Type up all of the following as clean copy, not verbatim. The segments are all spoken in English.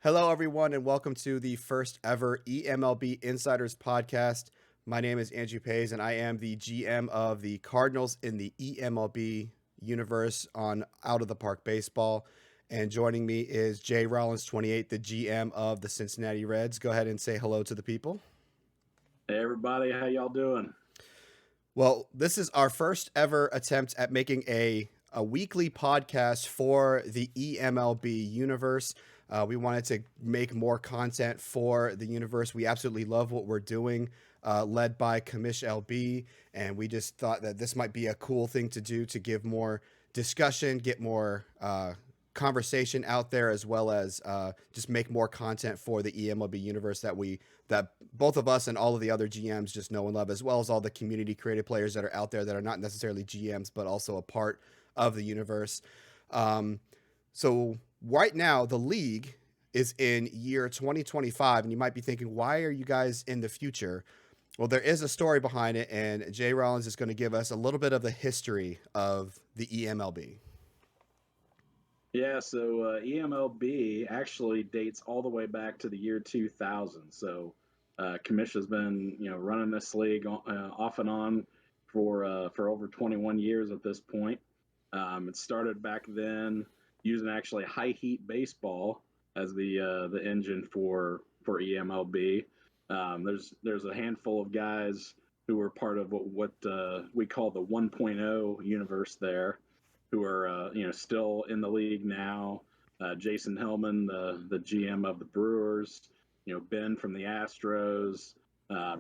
Hello, everyone, and welcome to the first ever eMLB Insiders podcast. My name is AnjouPays, and I am the GM of the Cardinals in the eMLB universe on Out of the Park Baseball. And joining me is Jay Rollins, 28, the GM of the Cincinnati Reds. Go ahead and say hello to the people. Hey everybody, how y'all doing? Well, this is our first ever attempt at making a weekly podcast for the eMLB universe. We wanted to make more content for the universe. We absolutely love what we're doing, led by Commish LB, and we just thought that this might be a cool thing to do to give more discussion, get more conversation out there, as well as just make more content for the eMLB universe that both of us and all of the other GMs just know and love, as well as all the community creative players that are out there that are not necessarily GMs but also a part of the universe. So right now, the league is in year 2025, and you might be thinking, why are you guys in the future? Well, there is a story behind it, and Jay Rollins is going to give us a little bit of the history of the eMLB. Yeah, so eMLB actually dates all the way back to the year 2000. So Commish has been, running this league off and on for over 21 years at this point. It started back then using actually high heat baseball as the engine for eMLB. There's a handful of guys who were part of what we call the 1.0 universe there, who are still in the league now. Jason Hillman, the GM of the Brewers, Ben from the Astros,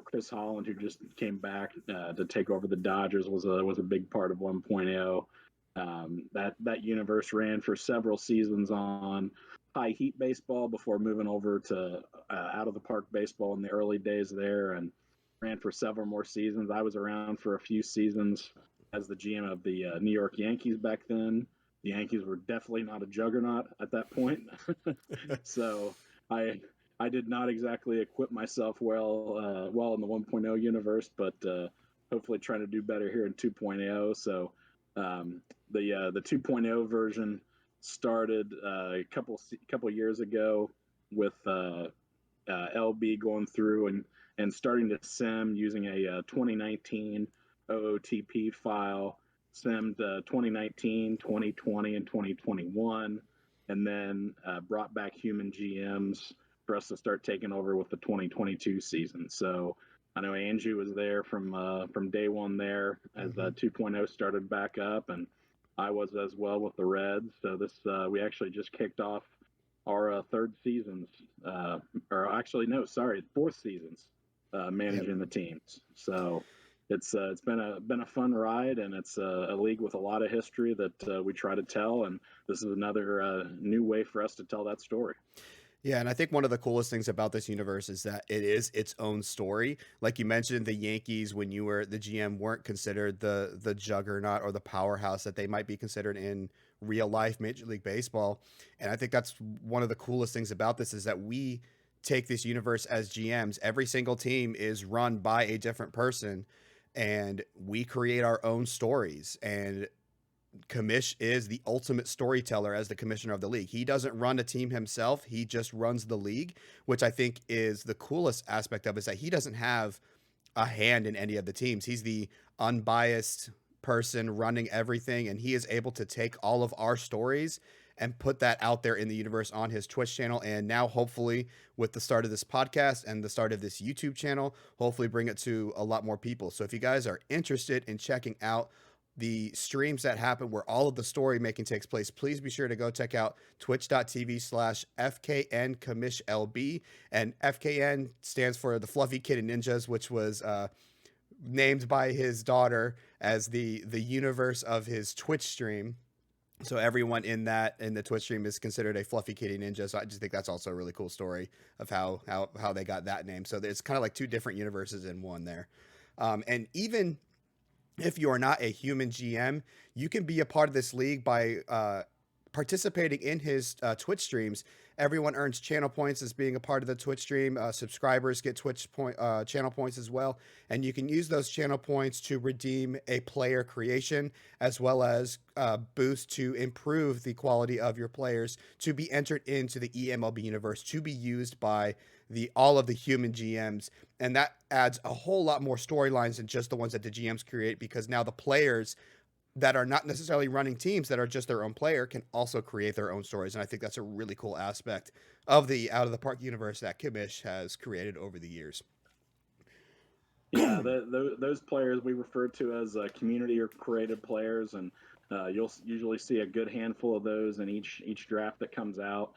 Chris Holland, who just came back to take over the Dodgers, was a big part of 1.0. That universe ran for several seasons on high heat baseball before moving over to out of the park baseball in the early days there, and ran for several more seasons. I was around for a few seasons as the GM of the New York Yankees back then. The Yankees were definitely not a juggernaut at that point, so I did not exactly equip myself well in the 1.0 universe, but hopefully trying to do better here in 2.0. So the 2.0 version started a couple years ago with LB going through and starting to sim using a 2019 OOTP file, simmed 2019, 2020, and 2021, and then brought back human GMs for us to start taking over with the 2022 season. So I know Angie was there from day one there as 2.0 started back up, and I was as well with the Reds. So this we actually just kicked off our third seasons, or actually no, sorry, fourth seasons managing the teams. So it's been a fun ride, and it's a league with a lot of history that we try to tell, and this is another new way for us to tell that story. Yeah, and I think one of the coolest things about this universe is that it is its own story. Like you mentioned, the Yankees, when you were the GM, weren't considered the juggernaut or the powerhouse that they might be considered in real life Major League Baseball. And I think that's one of the coolest things about this is that we take this universe as GMs. Every single team is run by a different person, and we create our own stories. And Kamish is the ultimate storyteller as the commissioner of the league. He doesn't run a team himself. He just runs the league, which I think is the coolest aspect of it, is that he doesn't have a hand in any of the teams. He's the unbiased person running everything, and he is able to take all of our stories and put that out there in the universe on his Twitch channel. And now, hopefully, with the start of this podcast and the start of this YouTube channel, hopefully bring it to a lot more people. So if you guys are interested in checking out the streams that happen where all of the story making takes place, please be sure to go check out twitch.tv/FKN Commish LB. And FKN stands for the Fluffy Kid Ninjas, which was named by his daughter as the universe of his Twitch stream. So everyone in the Twitch stream is considered a Fluffy Kitty Ninja. So I just think that's also a really cool story of how they got that name. So there's kind of like two different universes in one there. And even if you are not a human GM, you can be a part of this league by participating in his Twitch streams, everyone earns channel points as being a part of the Twitch stream. Subscribers get channel points as well, and you can use those channel points to redeem a player creation as well as boost to improve the quality of your players to be entered into the eMLB universe to be used by all of the human GMs, and that adds a whole lot more storylines than just the ones that the GMs create, because now the players that are not necessarily running teams that are just their own player can also create their own stories. And I think that's a really cool aspect of the Out of the Park universe that Kamish has created over the years. Yeah, those players we refer to as community or created players, and you'll usually see a good handful of those in each draft that comes out.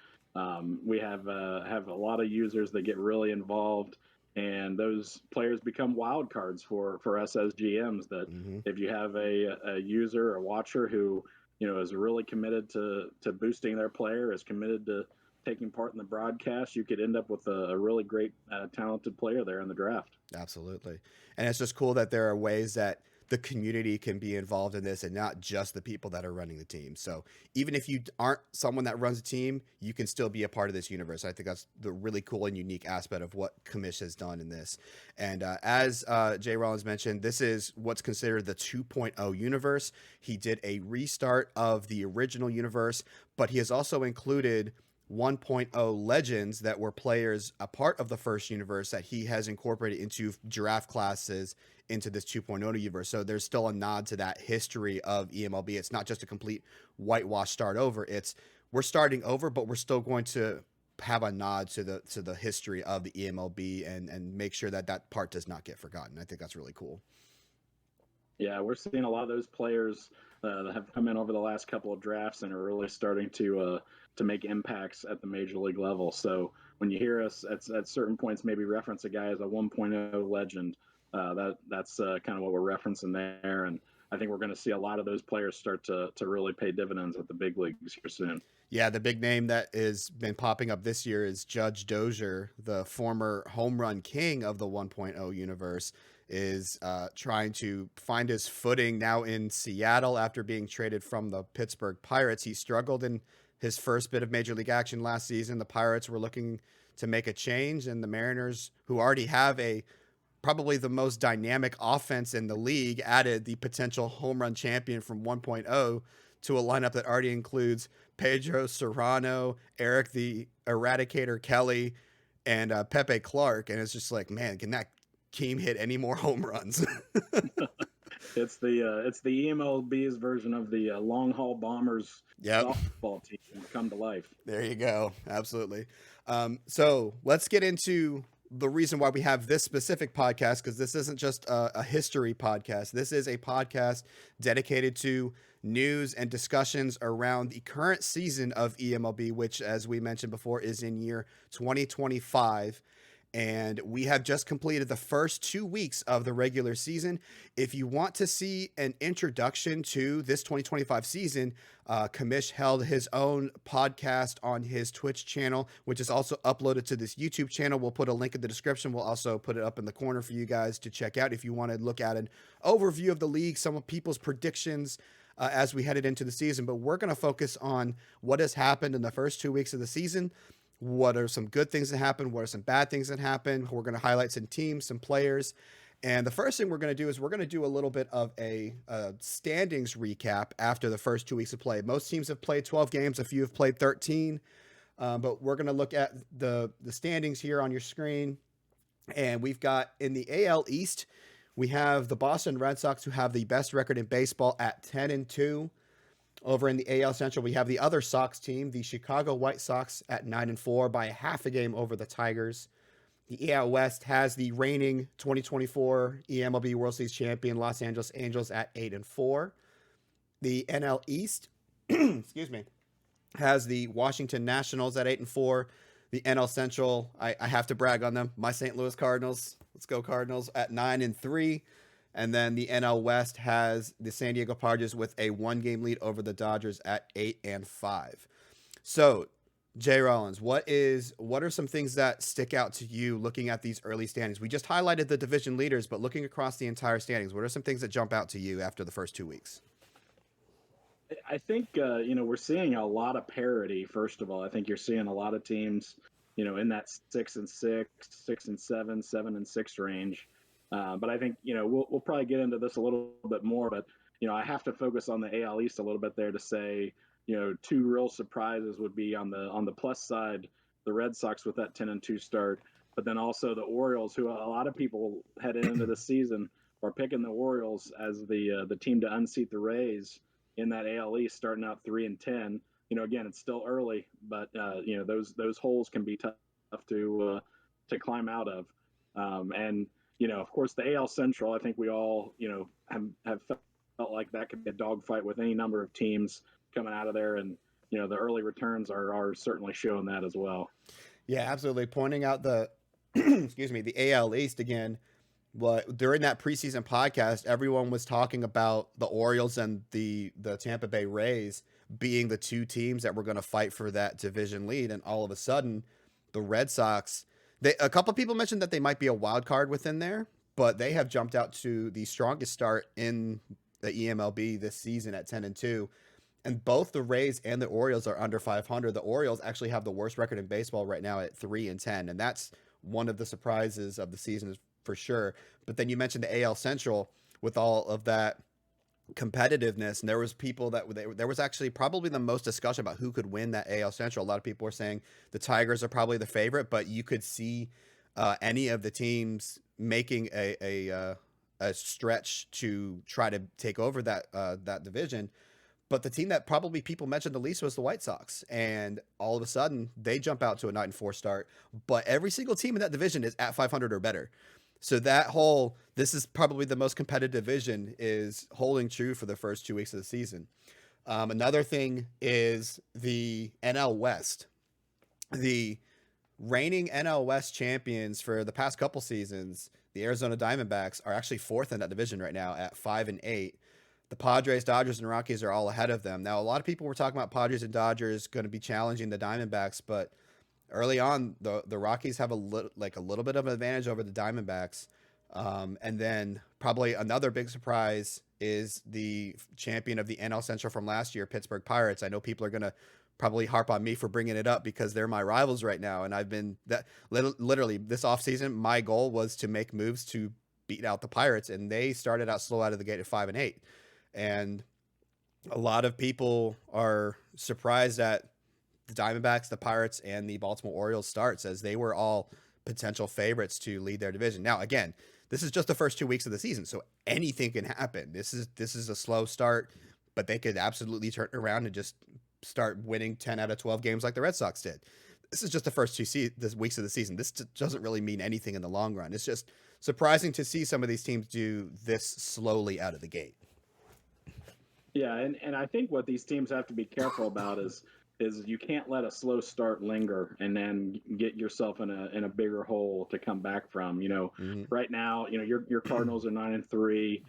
We have a lot of users that get really involved, and those players become wild cards for us as GMs. That if you have a user, a watcher who is really committed to boosting their player, is committed to taking part in the broadcast, you could end up with a really great, talented player there in the draft. Absolutely. And it's just cool that there are ways that the community can be involved in this and not just the people that are running the team. So even if you aren't someone that runs a team, you can still be a part of this universe. I think that's the really cool and unique aspect of what Kamish has done in this. And as Jay Rollins mentioned, this is what's considered the 2.0 universe. He did a restart of the original universe, but he has also included 1.0 legends that were players a part of the first universe that he has incorporated into draft classes into this 2.0 universe. So there's still a nod to that history of eMLB. It's not just a complete whitewash start over. It's we're starting over, but we're still going to have a nod to the history of the eMLB and make sure that part does not get forgotten. I think that's really cool. Yeah, we're seeing a lot of those players that have come in over the last couple of drafts and are really starting to make impacts at the major league level. So when you hear us at certain points maybe reference a guy as a 1.0 legend, that's kind of what we're referencing there. And I think we're going to see a lot of those players start to really pay dividends at the big leagues here soon. Yeah, the big name that has been popping up this year is Judge Dozier, the former home run king of the 1.0 universe, is trying to find his footing now in Seattle after being traded from the Pittsburgh Pirates. He struggled in his first bit of major league action last season. The Pirates were looking to make a change, and the Mariners, who already have probably the most dynamic offense in the league, added the potential home run champion from 1.0 to a lineup that already includes Pedro Serrano, Eric the Eradicator Kelly, and Pepe Clark. And it's just like, man, can that team hit any more home runs? It's the eMLB's version of the long haul bombers softball team come to life. There you go. Absolutely. So let's get into the reason why we have this specific podcast, because this isn't just a history podcast. This is a podcast dedicated to news and discussions around the current season of eMLB, which, as we mentioned before, is in year 2025. And we have just completed the first 2 weeks of the regular season. If you want to see an introduction to this 2025 season, Kamish held his own podcast on his Twitch channel, which is also uploaded to this YouTube channel. We'll put a link in the description. We'll also put it up in the corner for you guys to check out if you want to look at an overview of the league, some of people's predictions as we headed into the season. But we're going to focus on what has happened in the first 2 weeks of the season. What are some good things that happen? What are some bad things that happen? We're going to highlight some teams, some players. And the first thing we're going to do is we're going to do a little bit of a standings recap after the first 2 weeks of play. Most teams have played 12 games. A few have played 13. But we're going to look at the standings here on your screen. And we've got in the AL East, we have the Boston Red Sox, who have the best record in baseball at 10-2. Over in the AL Central, we have the other Sox team, the Chicago White Sox, at 9-4 by a half a game over the Tigers. The AL West has the reigning 2024 eMLB World Series champion Los Angeles Angels at 8-4. The NL East, excuse me, has the Washington Nationals at 8-4. The NL Central, I have to brag on them, my St. Louis Cardinals. Let's go Cardinals at 9-3. And then the NL West has the San Diego Padres with a 1-game lead over the Dodgers at 8-5. So, Jay Rollins, what are some things that stick out to you looking at these early standings? We just highlighted the division leaders, but looking across the entire standings, what are some things that jump out to you after the first 2 weeks? I think we're seeing a lot of parity. First of all, I think you're seeing a lot of teams, in that 6-6, 6-7, 7-6 range. But I think we'll probably get into this a little bit more. But I have to focus on the AL East a little bit there to say two real surprises would be on the plus side, the Red Sox with that 10-2 start, but then also the Orioles, who a lot of people heading into the season are picking the Orioles as the team to unseat the Rays in that AL East, starting out 3-10. Again, it's still early, but those holes can be tough to climb out of. And of course, the AL Central, I think we all have felt like that could be a dogfight with any number of teams coming out of there, and the early returns are certainly showing that as well. Yeah, absolutely. Pointing out the excuse me, the AL East again. What during that preseason podcast, everyone was talking about the Orioles and the Tampa Bay Rays being the two teams that were going to fight for that division lead, and all of a sudden, the Red Sox. A couple of people mentioned that they might be a wild card within there, but they have jumped out to the strongest start in the eMLB this season at 10-2. And both the Rays and the Orioles are under 500. The Orioles actually have the worst record in baseball right now at 3-10, and that's one of the surprises of the season for sure. But then you mentioned the AL Central with all of that competitiveness, and there was people that there was actually probably the most discussion about who could win that AL Central. A lot of people were saying the Tigers are probably the favorite, but you could see any of the teams making a stretch to try to take over that division. But the team that probably people mentioned the least was the White Sox. And all of a sudden, they jump out to a 9-4 start. But every single team in that division is at 500 or better. So this is probably the most competitive division, is holding true for the first 2 weeks of the season. Another thing is the NL West. The reigning NL West champions for the past couple seasons, the Arizona Diamondbacks, are actually fourth in that division right now at 5-8. The Padres, Dodgers, and Rockies are all ahead of them. Now, a lot of people were talking about Padres and Dodgers going to be challenging the Diamondbacks, but early on, the Rockies have a little bit of an advantage over the Diamondbacks. And then probably another big surprise is the champion of the NL Central from last year, Pittsburgh Pirates. I know people are going to probably harp on me for bringing it up because they're my rivals right now. And I've been literally this offseason, my goal was to make moves to beat out the Pirates, and they started out slow out of the gate at 5-8. And a lot of people are surprised at the Diamondbacks, the Pirates, and the Baltimore Orioles starts, as they were all potential favorites to lead their division. Now, again, this is just the first 2 weeks of the season, so anything can happen. This is a slow start, but they could absolutely turn around and just start winning 10 out of 12 games like the Red Sox did. This is just the first weeks of the season. This doesn't really mean anything in the long run. It's just surprising to see some of these teams do this slowly out of the gate. Yeah, and I think what these teams have to be careful about is you can't let a slow start linger and then get yourself in a bigger hole to come back from. Mm-hmm. Right now, your Cardinals are 9-3.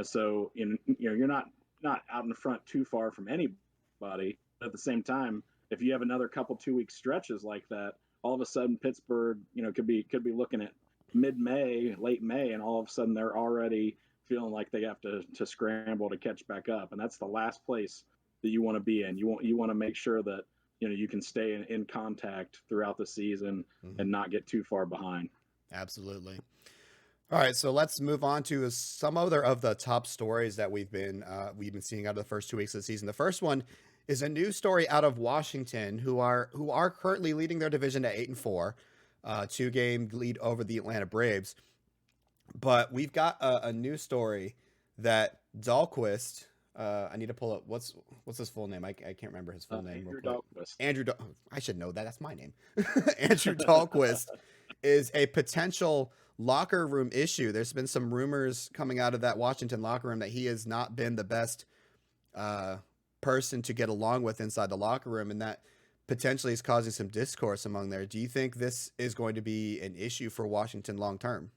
So you're not out in front too far from anybody. But at the same time, if you have another couple 2 week stretches like that, all of a sudden Pittsburgh, could be looking at mid-May, late May, and all of a sudden they're already feeling like they have to scramble to catch back up, and that's the last place that you want to be in. You want to make sure that you can stay in contact throughout the season and not get too far behind. Absolutely. All right, so let's move on to some other of the top stories that we've been seeing out of the first 2 weeks of the season. The first one is a news story out of Washington, who are currently leading their division at 8-4, 2-game lead over the Atlanta Braves. But we've got a news story that Dahlquist. I need to pull up what's his full name. I can't remember his full name. Andrew Dahlquist. I should know that. That's my name. Andrew Dahlquist is a potential locker room issue. There's been some rumors coming out of that Washington locker room that he has not been the best person to get along with inside the locker room, and that potentially is causing some discourse among there. Do you think this is going to be an issue for Washington long term?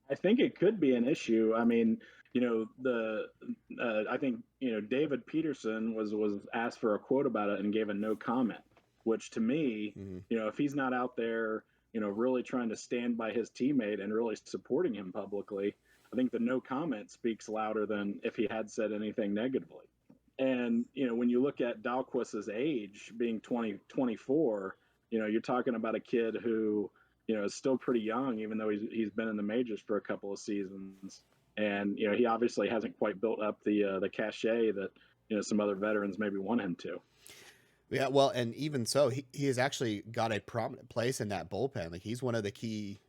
I think it could be an issue. I mean, I think David Peterson was asked for a quote about it and gave a no comment, which to me, if he's not out there, really trying to stand by his teammate and really supporting him publicly, I think the no comment speaks louder than if he had said anything negatively. And, when you look at Dahlquist's age being 24, you're talking about a kid who, is still pretty young, even though he's been in the majors for a couple of seasons. And, he obviously hasn't quite built up the cachet that, some other veterans maybe want him to. Yeah, well, and even so, he has actually got a prominent place in that bullpen. Like he's one of the key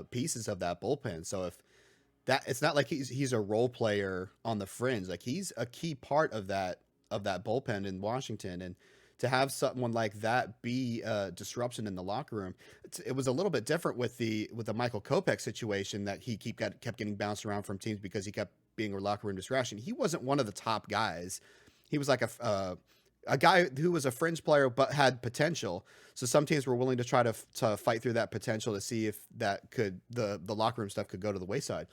pieces of that bullpen. So if that, it's not like he's a role player on the fringe. Like he's a key part of that bullpen in Washington, and to have someone like that be a disruption in the locker room, it was a little bit different with the Michael Kopech situation that he kept getting bounced around from teams because he kept being a locker room distraction. He wasn't one of the top guys. He was like a guy who was a fringe player but had potential. So some teams were willing to try to fight through that potential to see if that could the locker room stuff could go to the wayside.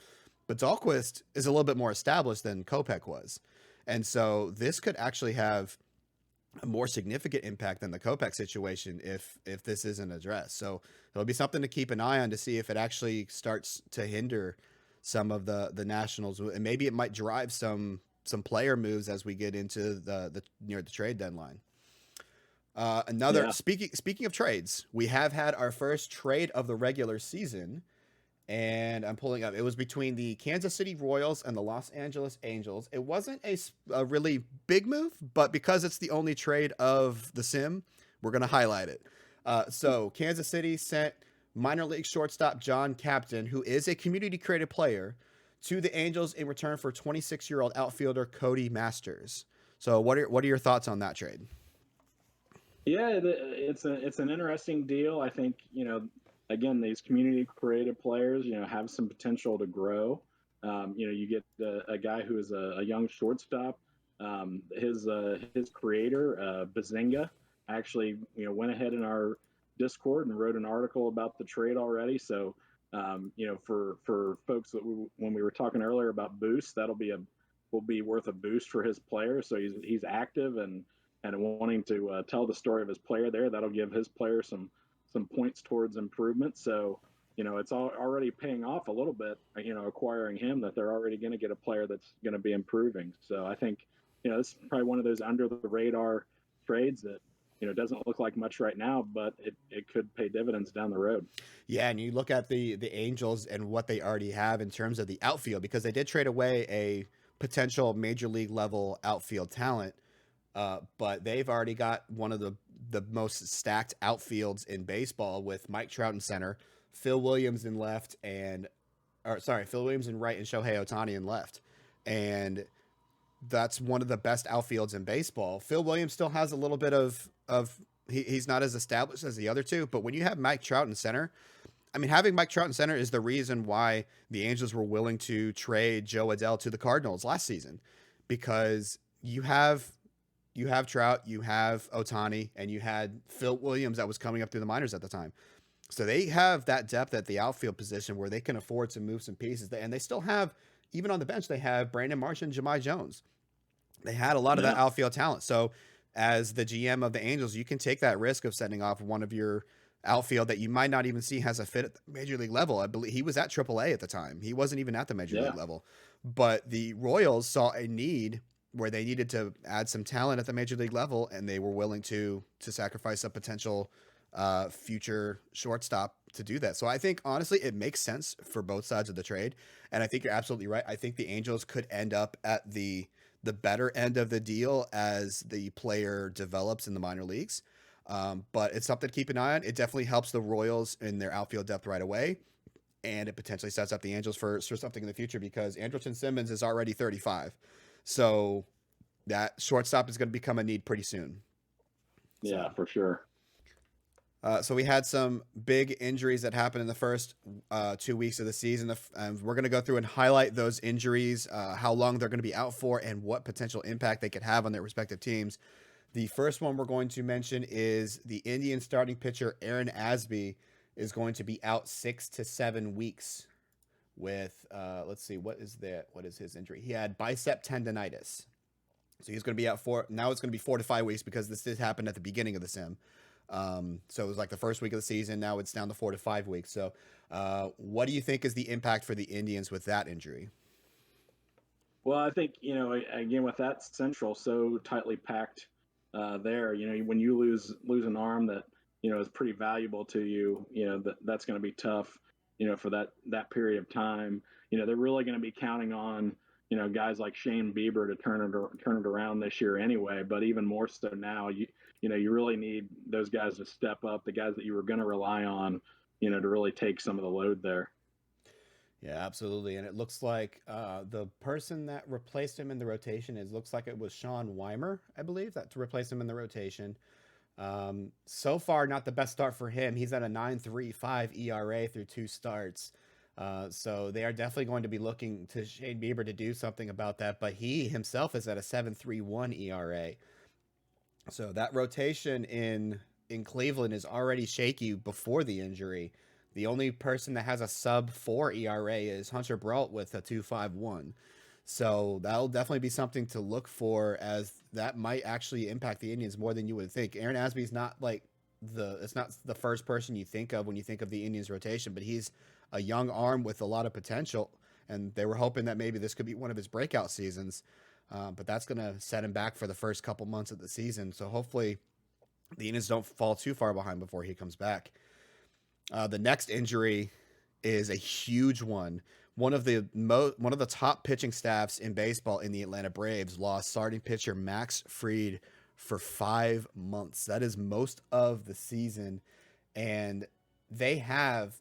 But Dahlquist is a little bit more established than Kopech was. And so this could actually have a more significant impact than the Kopech situation if this isn't addressed. So it'll be something to keep an eye on to see if it actually starts to hinder some of the Nationals, and maybe it might drive some player moves as we get into the near the trade deadline. Speaking of trades, we have had our first trade of the regular season. And I'm pulling up. It was between the Kansas City Royals and the Los Angeles Angels. It wasn't a really big move, but because it's the only trade of the sim, we're going to highlight it. So Kansas City sent minor league shortstop John Captain, who is a community-created player, to the Angels in return for 26-year-old outfielder Cody Masters. So what are your thoughts on that trade? Yeah, it's an interesting deal. I think, again, these community creative players, have some potential to grow. You get a guy who is a young shortstop. His creator, Bazinga, actually, went ahead in our Discord and wrote an article about the trade already. So, for folks that when we were talking earlier about boost, will be worth a boost for his player. So he's active and wanting to tell the story of his player there. That'll give his player some points towards improvement. So, it's already paying off a little bit, acquiring him, that they're already going to get a player that's going to be improving. So I think, this is probably one of those under the radar trades that, doesn't look like much right now, but it could pay dividends down the road. Yeah, and you look at the Angels and what they already have in terms of the outfield, because they did trade away a potential major league level outfield talent. But they've already got one of the most stacked outfields in baseball with Mike Trout in center, Phil Williams in left, Phil Williams in right, and Shohei Ohtani in left. And that's one of the best outfields in baseball. Phil Williams still has a little bit of he's not as established as the other two, but when you have Mike Trout in center, I mean, having Mike Trout in center is the reason why the Angels were willing to trade Joe Adell to the Cardinals last season, because you have Trout, you have Ohtani, and you had Phil Williams that was coming up through the minors at the time. So they have that depth at the outfield position where they can afford to move some pieces. And they still have, even on the bench, they have Brandon Marsh and Jahmai Jones. They had a lot of that outfield talent. So as the GM of the Angels, you can take that risk of sending off one of your outfield that you might not even see has a fit at the major league level. I believe he was at AAA at the time. He wasn't even at the major league level. But the Royals saw a need where they needed to add some talent at the major league level, and they were willing to sacrifice a potential future shortstop to do that. So I think, honestly, it makes sense for both sides of the trade. And I think you're absolutely right. I think the Angels could end up at the better end of the deal as the player develops in the minor leagues. But it's something to keep an eye on. It definitely helps the Royals in their outfield depth right away. And it potentially sets up the Angels for something in the future, because Andrelton Simmons is already 35. So that shortstop is going to become a need pretty soon. Yeah, for sure. So we had some big injuries that happened in the first 2 weeks of the season. And we're going to go through and highlight those injuries, how long they're going to be out for, and what potential impact they could have on their respective teams. The first one we're going to mention is the Indians starting pitcher Aaron Asby is going to be out 6 to 7 weeks with, let's see, what is his injury? He had bicep tendonitis. So he's going to be out now it's going to be 4 to 5 weeks, because this did happen at the beginning of the sim. So it was like the first week of the season. Now it's down to 4 to 5 weeks. So what do you think is the impact for the Indians with that injury? Well, I think, again, with that central so tightly packed there, when you lose an arm that, is pretty valuable to you, that's going to be tough, for that period of time. They're really going to be counting on, guys like Shane Bieber to turn it around this year anyway. But even more so now, you really need those guys to step up, the guys that you were going to rely on, to really take some of the load there. Yeah, absolutely. And it looks like the person that replaced him in the rotation looks like it was Sean Weimer, I believe, that to replace him in the rotation. So far, not the best start for him. He's at a 9.35 ERA through 2 starts. So they are definitely going to be looking to Shane Bieber to do something about that. But he himself is at a 7.31 ERA. So that rotation in Cleveland is already shaky before the injury. The only person that has a sub 4 ERA is Hunter Brault with a 2.51. So that'll definitely be something to look for, as that might actually impact the Indians more than you would think. Aaron Asby's not like it's not the first person you think of when you think of the Indians rotation, but he's a young arm with a lot of potential, and they were hoping that maybe this could be one of his breakout seasons. But that's going to set him back for the first couple months of the season. So hopefully the Indians don't fall too far behind before he comes back. The next injury is a huge one. One of the top pitching staffs in baseball in the Atlanta Braves lost starting pitcher Max Fried for 5 months. That is most of the season, and they have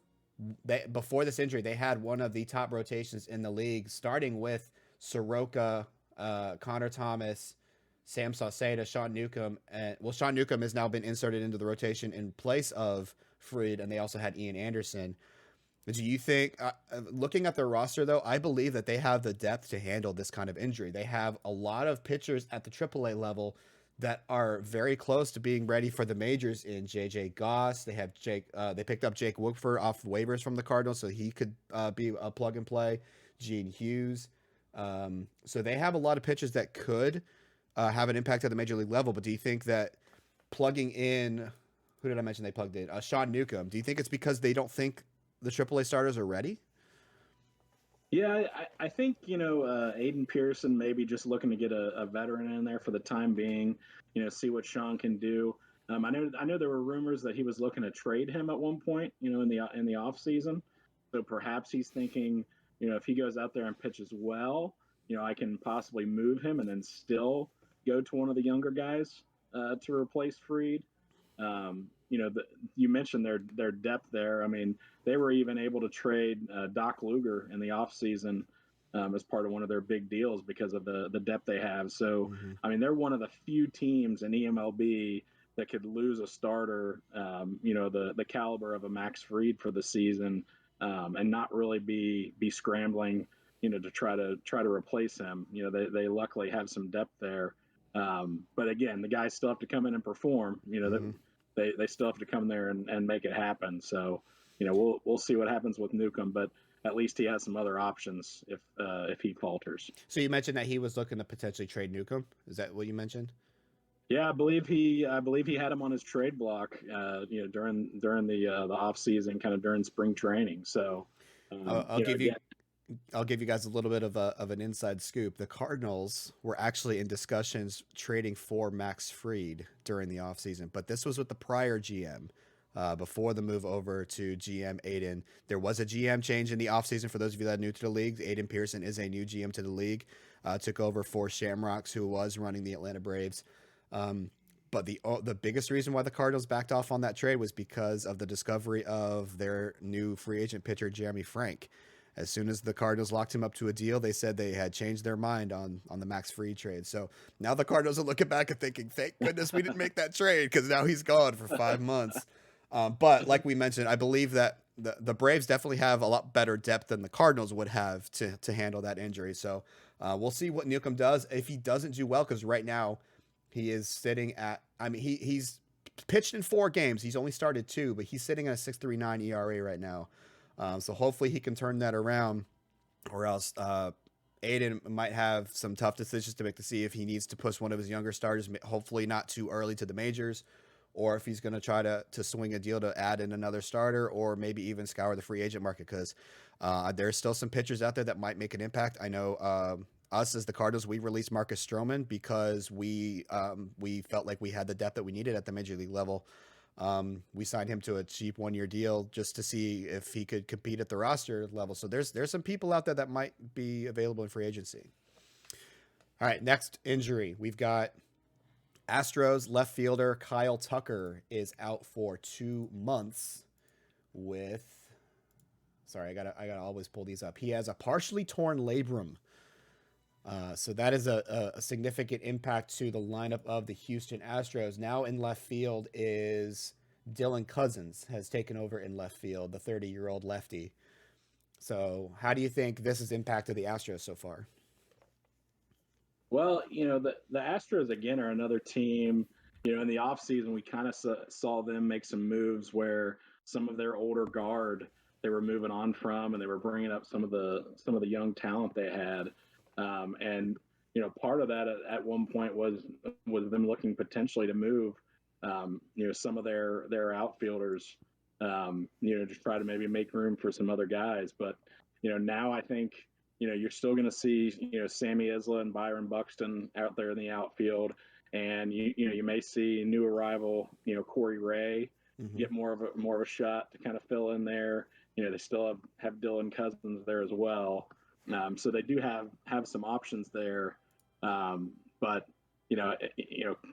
before this injury they had one of the top rotations in the league, starting with Soroka, Connor Thomas, Sam Sauceda, Sean Newcomb, and Sean Newcomb has now been inserted into the rotation in place of Fried, and they also had Ian Anderson. Do you think, looking at their roster though, I believe that they have the depth to handle this kind of injury. They have a lot of pitchers at the AAA level that are very close to being ready for the majors. In JJ Goss, they have they picked up Jake Woodford off waivers from the Cardinals, so he could be a plug and play. Gene Hughes. So they have a lot of pitchers that could have an impact at the major league level. But do you think that plugging in, who did I mention they plugged in? Sean Newcomb. Do you think it's because they don't think the AAA starters are ready? Yeah, I think Aiden Pearson maybe just looking to get a veteran in there for the time being. See what Sean can do. I know there were rumors that he was looking to trade him at one point. In the off season. So perhaps he's thinking, if he goes out there and pitches well, I can possibly move him and then still go to one of the younger guys to replace Freed. You mentioned their depth there. I mean, they were even able to trade Doc Luger in the offseason as part of one of their big deals because of the depth they have. So, Mm-hmm. I mean, they're one of the few teams in eMLB that could lose a starter, the caliber of a Max Fried for the season, and not really be scrambling, to try to replace him. They luckily have some depth there. But again, the guys still have to come in and perform. Mm-hmm. They still have to come there and make it happen. So, we'll see what happens with Newcomb, but at least he has some other options if he falters. So you mentioned that he was looking to potentially trade Newcomb. Is that what you mentioned? Yeah, I believe he had him on his trade block, during the off season, kind of during spring training. So, I'll give you again, I'll give you guys a little bit of an inside scoop. The Cardinals were actually in discussions trading for Max Fried during the offseason, but this was with the prior GM. Before the move over to GM Aiden, there was a GM change in the offseason. For those of you that are new to the league, Aiden Pearson is a new GM to the league. Took over for Shamrocks, who was running the Atlanta Braves. But the biggest reason why the Cardinals backed off on that trade was because of the discovery of their new free agent pitcher, Jeremy Frank. As soon as the Cardinals locked him up to a deal, they said they had changed their mind on the Max Fried trade. So now the Cardinals are looking back and thinking, thank goodness we didn't make that trade, because now he's gone for 5 months. But like we mentioned, I believe that the Braves definitely have a lot better depth than the Cardinals would have to handle that injury. So we'll see what Newcomb does. If he doesn't do well, because right now he is sitting at, I mean, he's pitched in 4 games. He's only started 2, but he's sitting at a 6.39 ERA right now. So hopefully he can turn that around, or else Aiden might have some tough decisions to make to see if he needs to push one of his younger starters, hopefully not too early to the majors, or if he's going to try to swing a deal to add in another starter, or maybe even scour the free agent market, because there's still some pitchers out there that might make an impact. I know us as the Cardinals, we released Marcus Stroman because we felt like we had the depth that we needed at the major league level. We signed him to a cheap 1-year deal just to see if he could compete at the roster level. So there's some people out there that might be available in free agency. All right, next injury. We've got Astros left fielder Kyle Tucker is out for 2 months with, sorry, I gotta always pull these up. He has a partially torn labrum. So that is a significant impact to the lineup of the Houston Astros. Now in left field is Dylan Cousins has taken over in left field, the 30-year-old lefty. So how do you think this has impacted the Astros so far? Well, the Astros, again, are another team. In the offseason, we kind of saw them make some moves where some of their older guard they were moving on from, and they were bringing up some of the young talent they had. And part of that at one point was them looking potentially to move, some of their outfielders, to try to maybe make room for some other guys. But now I think you're still going to see Sammy Isla and Byron Buxton out there in the outfield, and you may see new arrival Corey Ray get more of a shot to kind of fill in there. They still have Dylan Cousins there as well. So they do have some options there. But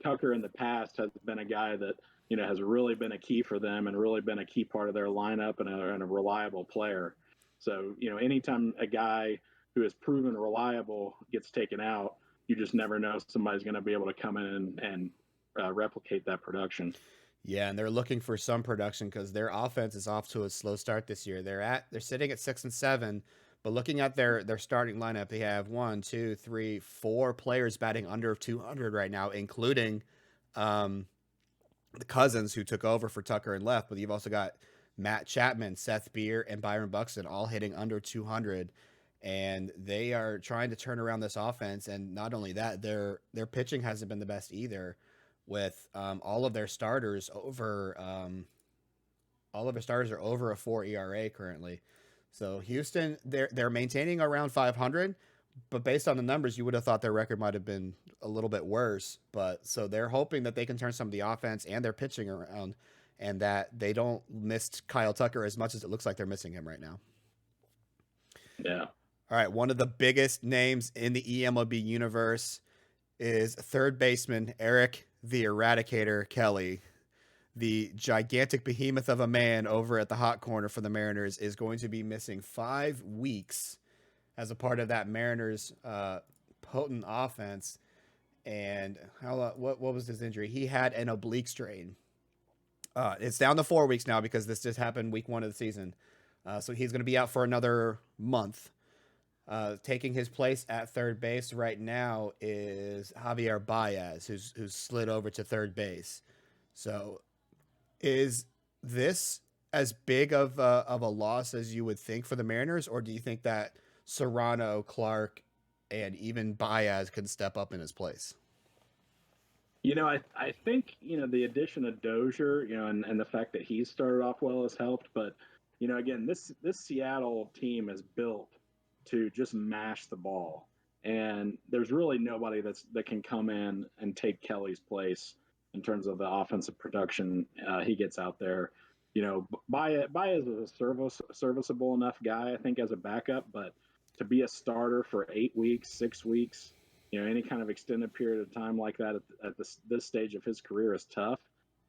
Tucker in the past has been a guy that has really been a key for them and really been a key part of their lineup and a reliable player. So anytime a guy who is proven reliable gets taken out, you just never know if somebody's going to be able to come in and replicate that production. Yeah, and they're looking for some production because their offense is off to a slow start this year. They're sitting at 6-7, but looking at their starting lineup, they have 1, 2, 3, 4 players batting under 200 right now, including the Cousins who took over for Tucker and left. But you've also got Matt Chapman, Seth Beer, and Byron Buxton all hitting under 200, and they are trying to turn around this offense. And not only that, their pitching hasn't been the best either, with all of their starters over are over a 4 ERA currently. So Houston, they're maintaining around 500, but based on the numbers, you would have thought their record might have been a little bit worse. But so they're hoping that they can turn some of the offense and their pitching around, and that they don't miss Kyle Tucker as much as it looks like they're missing him right now. Yeah. All right, one of the biggest names in the eMLB universe is third baseman Eric the Eradicator Kelly. The gigantic behemoth of a man over at the hot corner for the Mariners is going to be missing 5 weeks as a part of that Mariners potent offense. And what was his injury? He had an oblique strain. It's down to 4 weeks now because this just happened week 1 of the season. So he's going to be out for another month. Taking his place at third base right now is Javier Baez, who's slid over to third base. So is this as big of a loss as you would think for the Mariners, or do you think that Serrano, Clark, and even Baez can step up in his place? I think the addition of Dozier, and the fact that he's started off well has helped. But again, this Seattle team is built to just mash the ball, and there's really nobody that can come in and take Kelly's place in terms of the offensive production he gets out there. Baez is a serviceable enough guy, I think, as a backup, but to be a starter for 8 weeks, 6 weeks, any kind of extended period of time like that at this stage of his career is tough.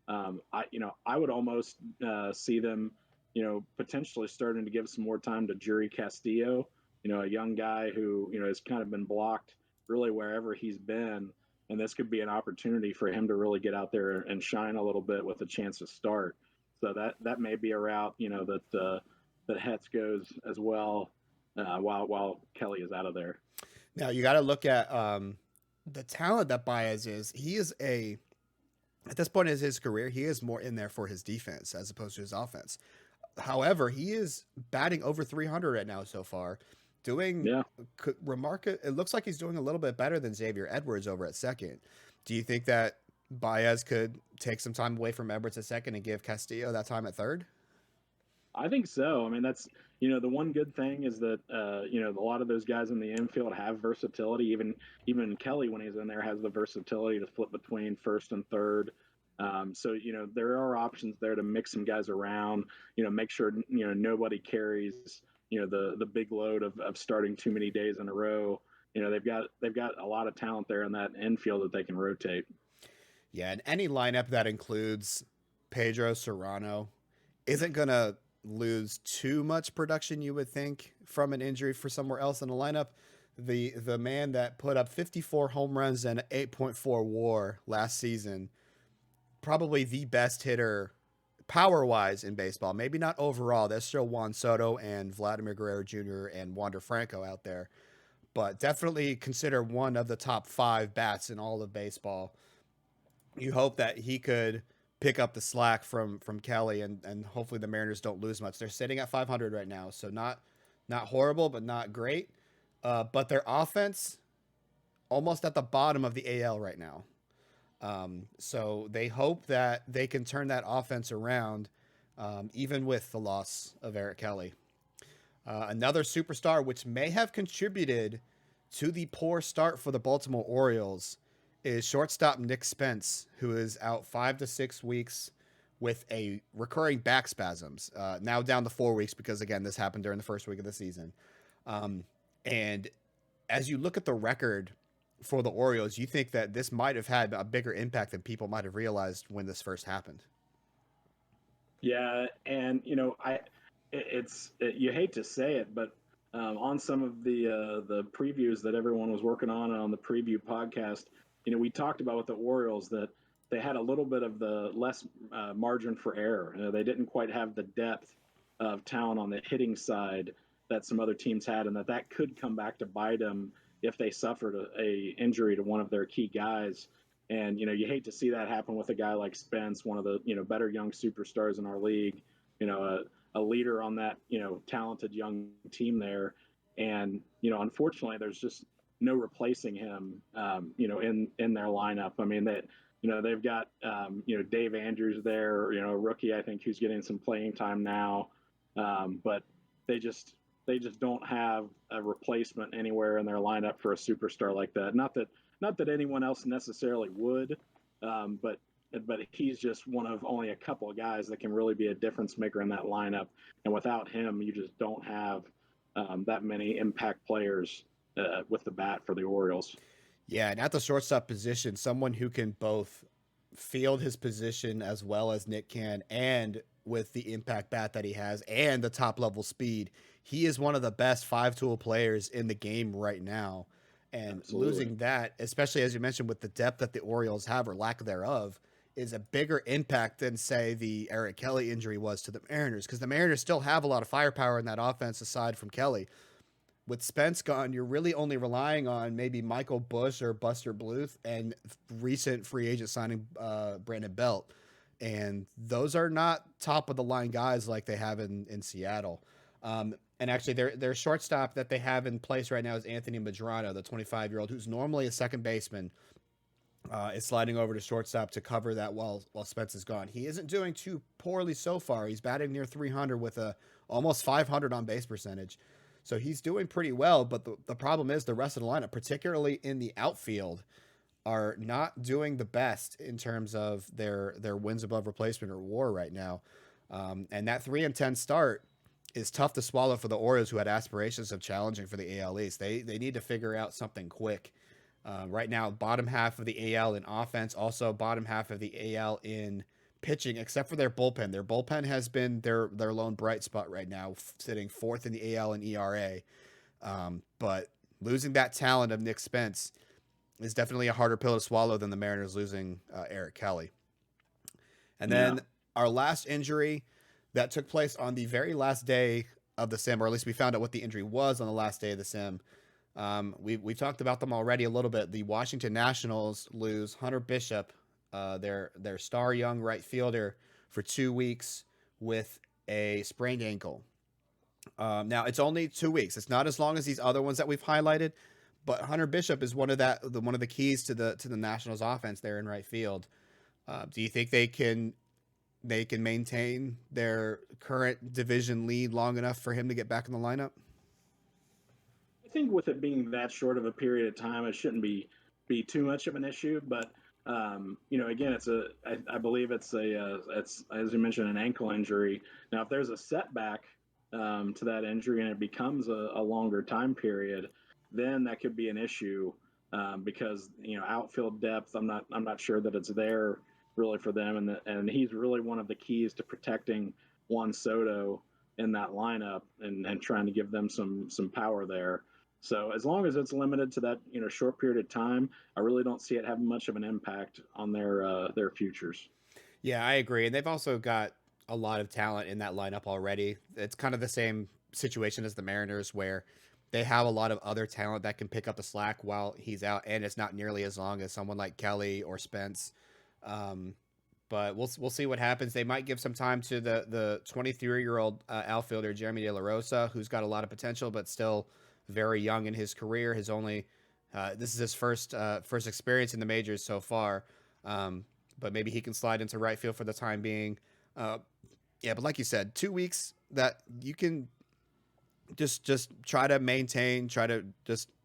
I would almost see them, potentially starting to give some more time to Juri Castillo, a young guy who, has kind of been blocked really wherever he's been. And this could be an opportunity for him to really get out there and shine a little bit with a chance to start. So that may be a route, that Hetz goes as well while Kelly is out of there. Now you got to look at the talent that Baez is. He is at this point in his career, he is more in there for his defense as opposed to his offense. However, he is batting over 300 right now so far. It looks like he's doing a little bit better than Xavier Edwards over at second. Do you think that Baez could take some time away from Edwards at second and give Castillo that time at third? I think so. I mean, that's, the one good thing is that, a lot of those guys in the infield have versatility. Even Kelly, when he's in there, has the versatility to flip between first and third. So, there are options there to mix some guys around, make sure, nobody carries, the big load of starting too many days in a row. They've got a lot of talent there in that infield that they can rotate. Yeah, and any lineup that includes Pedro Serrano isn't going to lose too much production, you would think, from an injury for somewhere else in the lineup. The man that put up 54 home runs and 8.4 WAR last season, probably the best hitter power wise in baseball. Maybe not overall. There's still Juan Soto and Vladimir Guerrero Jr. and Wander Franco out there, but definitely consider one of the top 5 bats in all of baseball. You hope that he could pick up the slack from Kelly, and hopefully the Mariners don't lose much. They're sitting at 500 right now, so not horrible, but not great. But their offense almost at the bottom of the AL right now. So they hope that they can turn that offense around, even with the loss of Eric Kelly. Another superstar, which may have contributed to the poor start for the Baltimore Orioles, is shortstop Nick Spence, who is out 5 to 6 weeks with a recurring back spasms. Now down to 4 weeks because, again, this happened during the first week of the season. And as you look at the record for the Orioles, you think that this might have had a bigger impact than people might have realized when this first happened. Yeah, and you hate to say it, but on some of the previews that everyone was working on the preview podcast, we talked about with the Orioles that they had a little bit of the less margin for error. They didn't quite have the depth of talent on the hitting side that some other teams had, and that could come back to bite them if they suffered a injury to one of their key guys. And you hate to see that happen with a guy like Spence, one of the better young superstars in our league, a leader on that talented young team there. And unfortunately, there's just no replacing him, in their lineup. I mean, that they've got Dave Andrews there, a rookie I think who's getting some playing time now, but they just don't have a replacement anywhere in their lineup for a superstar like that. Not that anyone else necessarily would, but he's just one of only a couple of guys that can really be a difference maker in that lineup. And without him, you just don't have that many impact players with the bat for the Orioles. Yeah, and at the shortstop position, someone who can both field his position as well as Nick can, and with the impact bat that he has and the top level speed, he is one of the best 5-tool players in the game right now. And Absolutely. losing that, especially as you mentioned, with the depth that the Orioles have or lack thereof, is a bigger impact than, say, the Eric Kelly injury was to the Mariners, because the Mariners still have a lot of firepower in that offense aside from Kelly. With Spence gone, you're really only relying on maybe Michael Busch or Buster Bluth and recent free agent signing Brandon Belt. And those are not top of the line guys like they have in Seattle. And actually, their shortstop that they have in place right now is Anthony Madrano, the 25-year-old, who's normally a second baseman, is sliding over to shortstop to cover that while Spence is gone. He isn't doing too poorly so far. He's batting near 300 with a almost 500 on base percentage. So he's doing pretty well, but the problem is the rest of the lineup, particularly in the outfield, are not doing the best in terms of their wins above replacement or WAR right now. And that 3-10 start is tough to swallow for the Orioles, who had aspirations of challenging for the AL East. They need to figure out something quick. Right now, bottom half of the AL in offense, also bottom half of the AL in pitching, except for their bullpen. Their bullpen has been their lone bright spot right now, sitting 4th in the AL in ERA. But losing that talent of Nick Spence is definitely a harder pill to swallow than the Mariners losing Eric Kelly. And then our last injury that took place on the very last day of the sim, or at least we found out what the injury was on the last day of the sim. We talked about them already a little bit. The Washington Nationals lose Hunter Bishop, their star young right fielder, for 2 weeks with a sprained ankle. Now it's only 2 weeks. It's not as long as these other ones that we've highlighted, but Hunter Bishop is one of the keys to the Nationals offense there in right field. Do you think they can they can maintain their current division lead long enough for him to get back in the lineup? I think with it being that short of a period of time, it shouldn't be too much of an issue. But again, I believe it's as you mentioned, an ankle injury. Now, if there's a setback to that injury and it becomes a longer time period, then that could be an issue because outfield depth. I'm not sure that it's there really for them, and he's really one of the keys to protecting Juan Soto in that lineup and trying to give them some power there. So as long as it's limited to that short period of time, I really don't see it having much of an impact on their futures. Yeah, I agree. And they've also got a lot of talent in that lineup already. It's kind of the same situation as the Mariners, where they have a lot of other talent that can pick up the slack while he's out, and it's not nearly as long as someone like Kelly or Spence. Um, but we'll see what happens. They might give some time to the 23-year-old outfielder Jeremy De La Rosa, who's got a lot of potential, but still very young in his career. His only this is his first experience in the majors so far. But maybe he can slide into right field for the time being. Yeah, but like you said, 2 weeks that you can just try to maintain,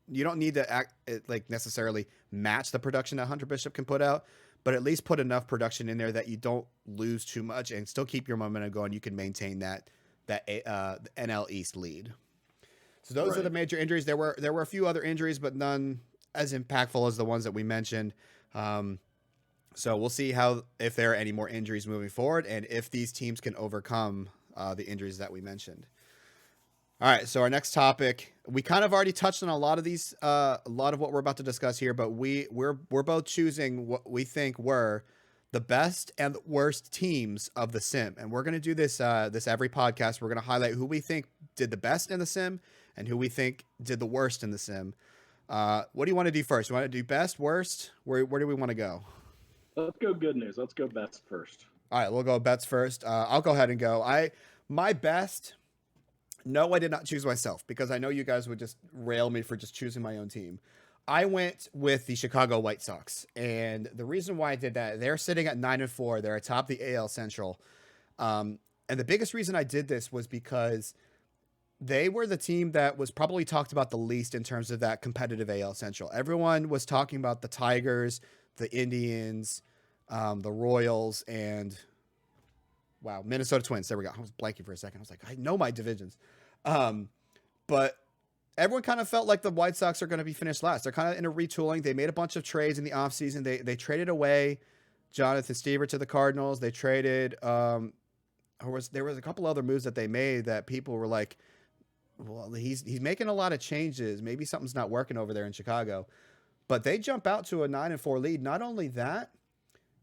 you don't need to act like necessarily match the production that Hunter Bishop can put out, but at least put enough production in there that you don't lose too much and still keep your momentum going. You can maintain that NL East lead. So those are the major injuries. There were a few other injuries, but none as impactful as the ones that we mentioned. So we'll see if there are any more injuries moving forward, and if these teams can overcome the injuries that we mentioned. All right, so our next topic, we kind of already touched on a lot of these, a lot of what we're about to discuss here, but we're both choosing what we think were the best and the worst teams of the sim, and we're going to do this every podcast. We're going to highlight who we think did the best in the sim and who we think did the worst in the sim. What do you want to do first? You want to do best, worst? Where do we want to go? Let's go good news. Let's go best first. All right, we'll go bets first. I'll go ahead and go. My best. No, I did not choose myself because I know you guys would just rail me for just choosing my own team. I went with the Chicago White Sox, and the reason why I did that, they're sitting at 9-4. They're atop the AL Central, and the biggest reason I did this was because they were the team that was probably talked about the least in terms of that competitive AL Central. Everyone was talking about the Tigers, the Indians, the Royals, and Minnesota Twins. There we go. I was blanking for a second. I was like, I know my divisions. But everyone kind of felt like the White Sox are going to be finished last. They're kind of in a retooling. They made a bunch of trades in the offseason. They traded away Jonathan Stiever to the Cardinals. They traded there was a couple other moves that they made that people were like, well, he's making a lot of changes. Maybe something's not working over there in Chicago. But they jump out to a 9-4 lead. Not only that,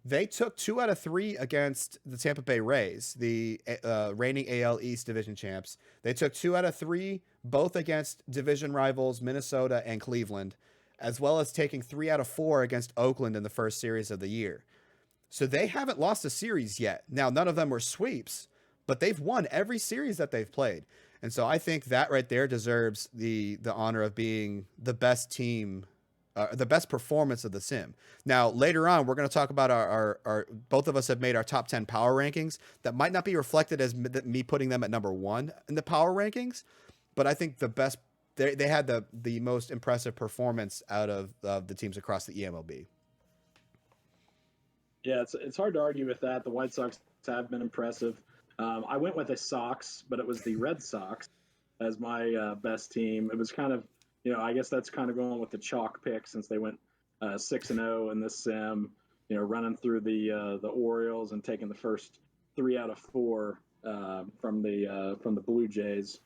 they took 2 out of 3 against the Tampa Bay Rays, the reigning AL East division champs. They took 2 out of 3, both against division rivals Minnesota and Cleveland, as well as taking 3 out of 4 against Oakland in the first series of the year. So they haven't lost a series yet. Now, none of them were sweeps, but they've won every series that they've played. And so I think that right there deserves the honor of being the best team, the best performance of the sim. Now, later on, we're going to talk about our both of us have made our top 10 power rankings that might not be reflected as me putting them at number 1 in the power rankings, but I think the best, they had the most impressive performance out of the teams across the eMLB. Yeah, it's hard to argue with that. The White Sox have been impressive. I went with the Sox, but it was the Red Sox as my best team. It was kind of, I guess that's kind of going with the chalk pick since they went 6-0 in this sim. Running through the Orioles and taking the first 3 out of 4 from the Blue Jays.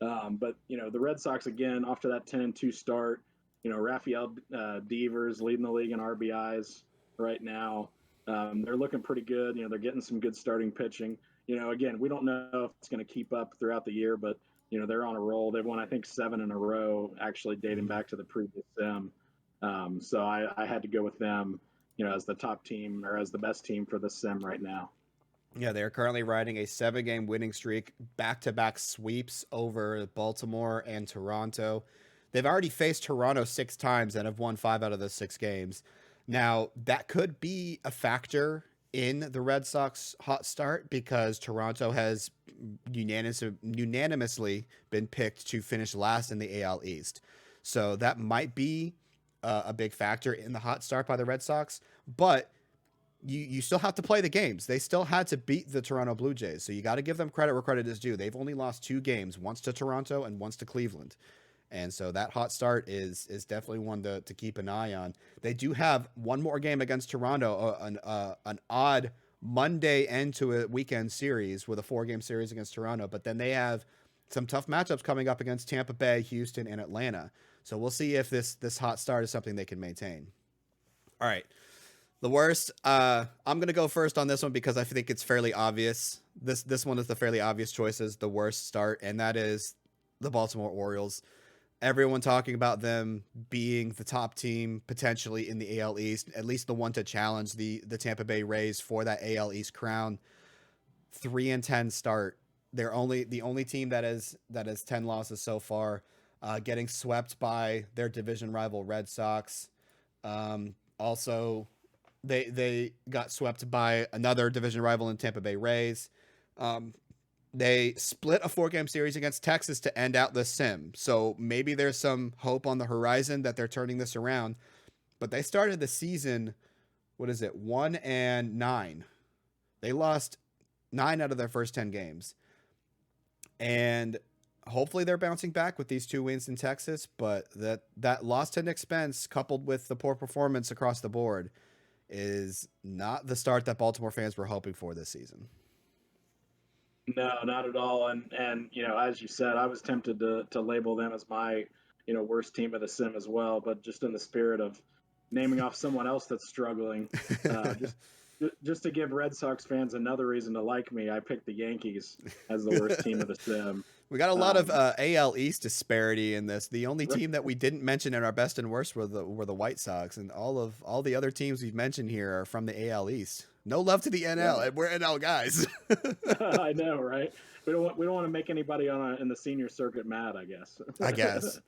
But the Red Sox again off to that 10-2 start. Rafael Devers leading the league in RBIs right now. They're looking pretty good. They're getting some good starting pitching. Again, we don't know if it's going to keep up throughout the year, but they're on a roll. They've won, I think, 7 in a row, actually dating back to the previous sim. So I had to go with them, as the top team or as the best team for the sim right now. Yeah, they're currently riding a 7-game winning streak, back-to-back sweeps over Baltimore and Toronto. They've already faced Toronto 6 times and have won 5 out of those 6 games. Now, that could be a factor in the Red Sox hot start because Toronto has unanimously been picked to finish last in the AL East. So that might be a big factor in the hot start by the Red Sox. But you still have to play the games. They still had to beat the Toronto Blue Jays. So you got to give them credit where credit is due. They've only lost 2 games, once to Toronto and once to Cleveland. And so that hot start is definitely one to keep an eye on. They do have one more game against Toronto, an odd Monday end to a weekend series with a 4-game series against Toronto. But then they have some tough matchups coming up against Tampa Bay, Houston, and Atlanta. So we'll see if this hot start is something they can maintain. All right. The worst, I'm going to go first on this one because I think it's fairly obvious. This one is the fairly obvious choice as the worst start, and that is the Baltimore Orioles. Everyone talking about them being the top team potentially in the AL East, at least the one to challenge the Tampa Bay Rays for that AL East crown. 3-10 start. They're the only team that has 10 losses so far, getting swept by their division rival Red Sox. Also, they got swept by another division rival in Tampa Bay Rays. They split a 4-game series against Texas to end out the sim. So maybe there's some hope on the horizon that they're turning this around. But they started the season, 1-9. They lost 9 out of their first 10 games. And hopefully they're bouncing back with these 2 wins in Texas. But that loss to Nick Spence, coupled with the poor performance across the board, is not the start that Baltimore fans were hoping for this season. No, not at all. And as you said, I was tempted to label them as my, worst team of the sim as well. But just in the spirit of naming off someone else that's struggling, just to give Red Sox fans another reason to like me, I picked the Yankees as the worst team of the sim. We got a lot of AL East disparity in this. The only Right. team that we didn't mention in our best and worst were the White Sox, and all the other teams we've mentioned here are from the AL East. No love to the NL, and we're NL guys. I know, right? We don't want to make anybody in the senior circuit mad, I guess. I guess.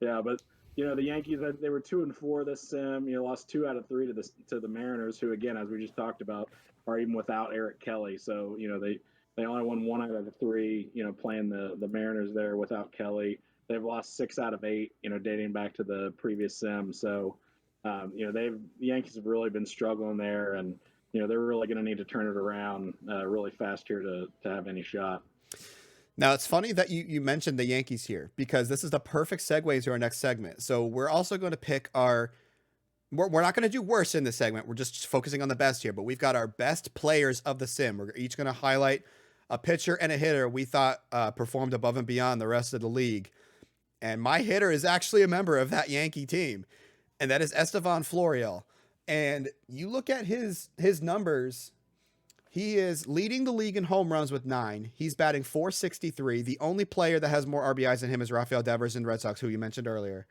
Yeah, but the Yankees, they were 2-4 this sim. Lost 2 out of 3 to the Mariners, who again, as we just talked about, are even without Eric Kelly. So they only won 1 out of 3. Playing the Mariners there without Kelly. They've lost 6 out of 8. Dating back to the previous sim. So the Yankees have really been struggling there, and they're really going to need to turn it around really fast here to have any shot. Now, it's funny that you mentioned the Yankees here because this is the perfect segue to our next segment. So we're also going to pick we're not going to do worse in this segment. We're just focusing on the best here, but we've got our best players of the sim. We're each going to highlight a pitcher and a hitter we thought performed above and beyond the rest of the league. And my hitter is actually a member of that Yankee team, and that is Estevan Florial. And you look at his numbers. He is leading the league in home runs with 9. He's batting .463. The only player that has more RBIs than him is Rafael Devers in Red Sox, who you mentioned earlier.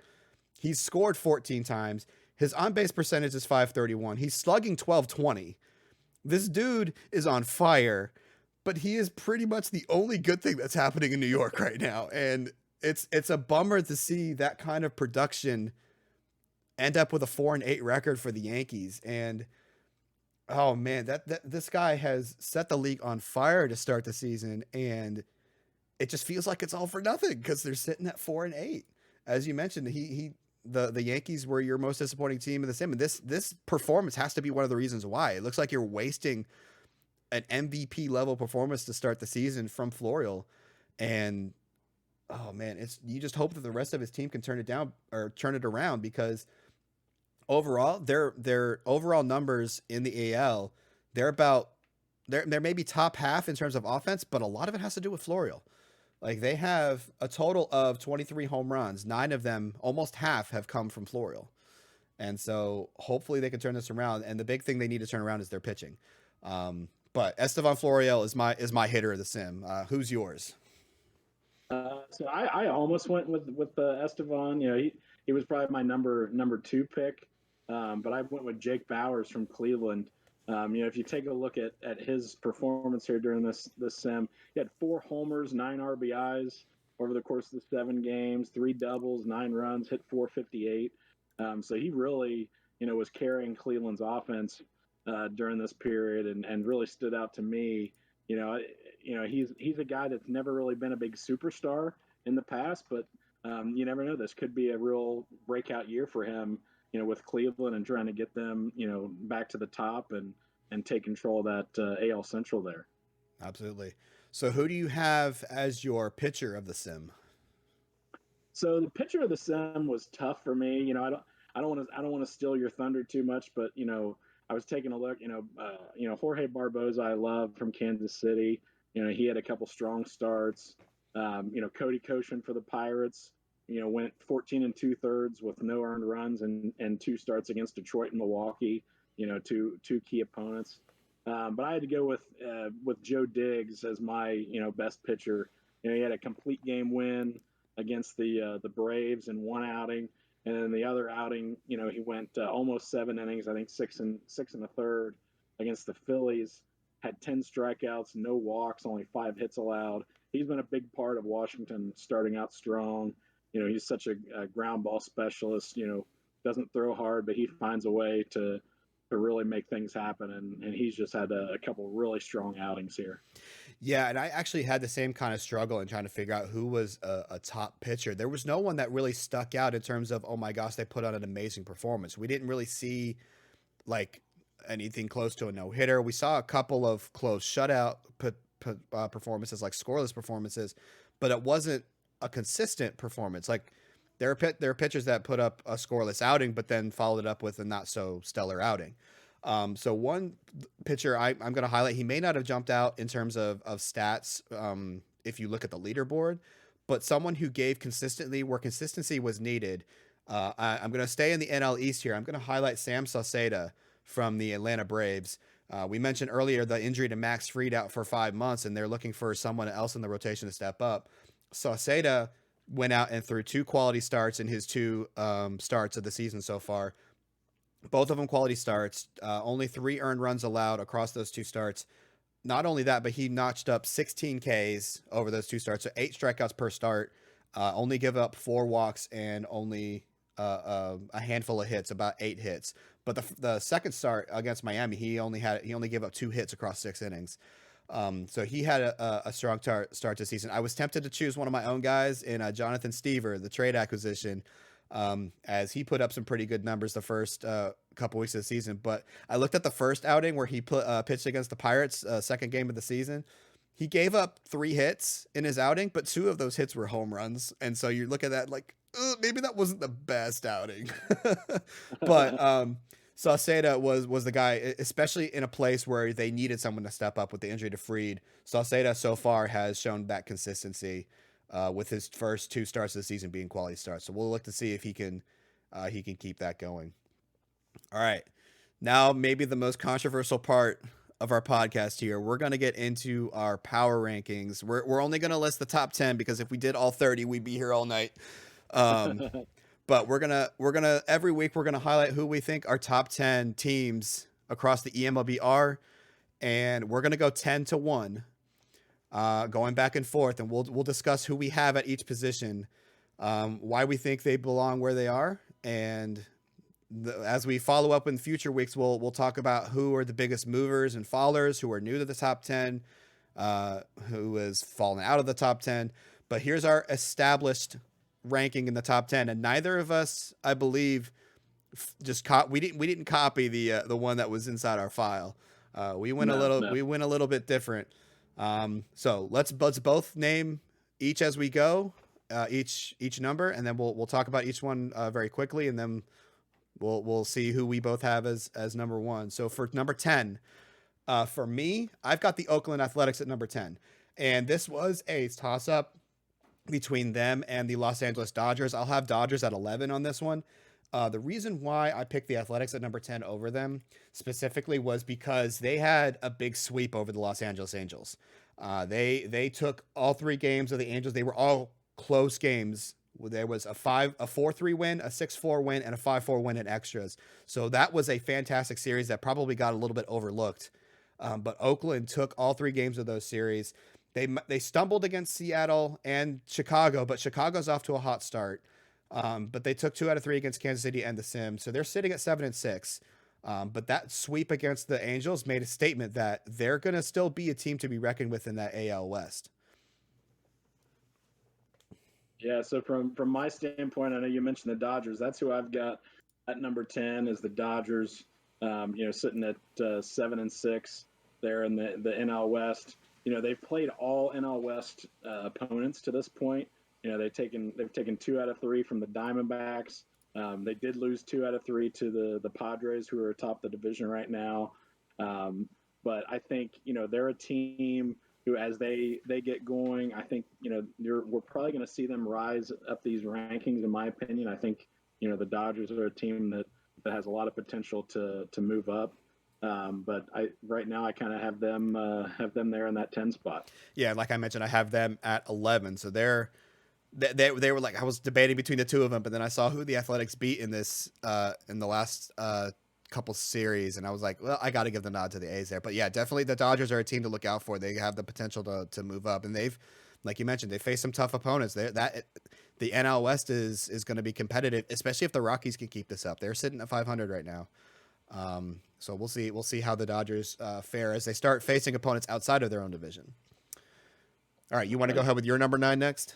He's scored 14 times. His on-base percentage is .531. He's slugging .1220. This dude is on fire, but he is pretty much the only good thing that's happening in New York right now. And it's a bummer to see that kind of production end up with a 4-8 record for the Yankees. And oh man, this guy has set the league on fire to start the season, and it just feels like it's all for nothing because they're sitting at 4-8. As you mentioned, the Yankees were your most disappointing team in the sim, and this performance has to be one of the reasons why. It looks like you're wasting an MVP level performance to start the season from Florial, and oh man, you just hope that the rest of his team can turn it around because overall, their overall numbers in the AL, they're maybe top half in terms of offense, but a lot of it has to do with Florial. Like they have a total of 23 home runs. 9 of them, almost half, have come from Florial. And so hopefully they can turn this around. And the big thing they need to turn around is their pitching. But Estevan Florial is my hitter of the sim. Who's yours? So I almost went with Estevan. He was probably my number 2 pick. But I went with Jake Bauers from Cleveland. If you take a look at his performance here during this sim, he had 4 homers, 9 RBIs over the course of the 7 games, 3 doubles, 9 runs, hit .458. So he really, was carrying Cleveland's offense during this period, and really stood out to me. He's a guy that's never really been a big superstar in the past, but you never know. This could be a real breakout year for him. With Cleveland and trying to get them, back to the top and take control of that AL Central there. Absolutely. So who do you have as your pitcher of the sim? So the pitcher of the sim was tough for me. I don't want to steal your thunder too much, but I was taking a look. Jorge Barboza, I love from Kansas City. He had a couple strong starts. Cody Koshin for the Pirates. Went 14 and 2/3 with no earned runs and two starts against Detroit and Milwaukee. Two key opponents. But I had to go with Joe Diggs as my best pitcher. He had a complete game win against the Braves in one outing, and then the other outing, he went almost 7 innings, I think six and a third against the Phillies. Had 10 strikeouts, no walks, only 5 hits allowed. He's been a big part of Washington starting out strong. He's such a ground ball specialist. Doesn't throw hard, but he finds a way to really make things happen. And he's just had a couple really strong outings here. Yeah, and I actually had the same kind of struggle in trying to figure out who was a top pitcher. There was no one that really stuck out in terms of, oh my gosh, they put on an amazing performance. We didn't really see like anything close to a no-hitter. We saw a couple of close shutout performances, like scoreless performances, but it wasn't a consistent performance. Like there are pitchers that put up a scoreless outing, but then followed it up with a not so stellar outing. So one pitcher I'm going to highlight, he may not have jumped out in terms of stats if you look at the leaderboard, but someone who gave consistently where consistency was needed. I'm going to stay in the NL East here. I'm going to highlight Sam Sauceda from the Atlanta Braves. We mentioned earlier the injury to Max Fried out for 5 months, and they're looking for someone else in the rotation to step up. Sauceda went out and threw 2 quality starts in his 2 starts of the season so far. Both of them quality starts, only 3 earned runs allowed across those 2 starts. Not only that, but he notched up 16 Ks over those 2 starts, so 8 strikeouts per start, only give up 4 walks and only a handful of hits, about 8 hits. But the second start against Miami, he only gave up 2 hits across 6 innings. So he had a strong start to season. I was tempted to choose one of my own guys in Jonathan Stever, the trade acquisition, as he put up some pretty good numbers the first couple weeks of the season. But I looked at the first outing where he pitched against the Pirates, second game of the season. He gave up 3 hits in his outing, but 2 of those hits were home runs. And so you look at that like, maybe that wasn't the best outing. But Sauceda was the guy, especially in a place where they needed someone to step up with the injury to Fried. Sauceda so far has shown that consistency with his first 2 starts of the season being quality starts. So we'll look to see if he can keep that going. All right. Now, maybe the most controversial part of our podcast here. We're going to get into our power rankings. We're only going to list the top 10 because if we did all 30, we'd be here all night. But we're gonna every week we're gonna highlight who we think our top 10 teams across the eMLB are, and we're gonna go 10-1, going back and forth, and we'll discuss who we have at each position, why we think they belong where they are, and as we follow up in future weeks, we'll talk about who are the biggest movers and fallers, who are new to the top 10, who has fallen out of the top 10. But here's our established ranking in the top 10, and neither of us, I believe, we didn't copy the one that was inside our file. We went we went a little bit different. So let's both name each as we go, each number, and then we'll talk about each one very quickly, and then we'll see who we both have as number 1. So for number 10, for me, I've got the Oakland Athletics at number 10, and this was a toss-up between them and the Los Angeles Dodgers. I'll have Dodgers at 11 on this one. The reason why I picked the Athletics at number 10 over them specifically was because they had a big sweep over the Los Angeles Angels. They took all 3 games of the Angels. They were all close games. There was a 4-3 win, a 6-4 win, and a 5-4 win in extras. So that was a fantastic series that probably got a little bit overlooked. But Oakland took all 3 games of those series. They stumbled against Seattle and Chicago, but Chicago's off to a hot start. But they took 2 out of 3 against Kansas City and the Sim, so they're sitting at 7-6. But that sweep against the Angels made a statement that they're going to still be a team to be reckoned with in that AL West. Yeah, so from my standpoint, I know you mentioned the Dodgers. That's who I've got at number 10 is the Dodgers. Sitting at 7-6 there in the NL West. They've played all NL West opponents to this point. They've taken 2 out of 3 from the Diamondbacks. They did lose 2 out of 3 to the Padres, who are atop the division right now. But I think they're a team who, as they get going, I think we're probably going to see them rise up these rankings. In my opinion, I think the Dodgers are a team that has a lot of potential to move up. But right now I kind of have them there in that 10 spot. Yeah, like I mentioned, I have them at 11. So they were like, I was debating between the two of them, but then I saw who the Athletics beat in the last couple series, and I was like, well, I got to give the nod to the A's there. But yeah, definitely the Dodgers are a team to look out for. They have the potential to move up, and they've, like you mentioned, they face some tough opponents. The NL West is going to be competitive, especially if the Rockies can keep this up. They're sitting at 500 right now. So we'll see how the Dodgers fare as they start facing opponents outside of their own division. All right, you want to go ahead with your number 9 next?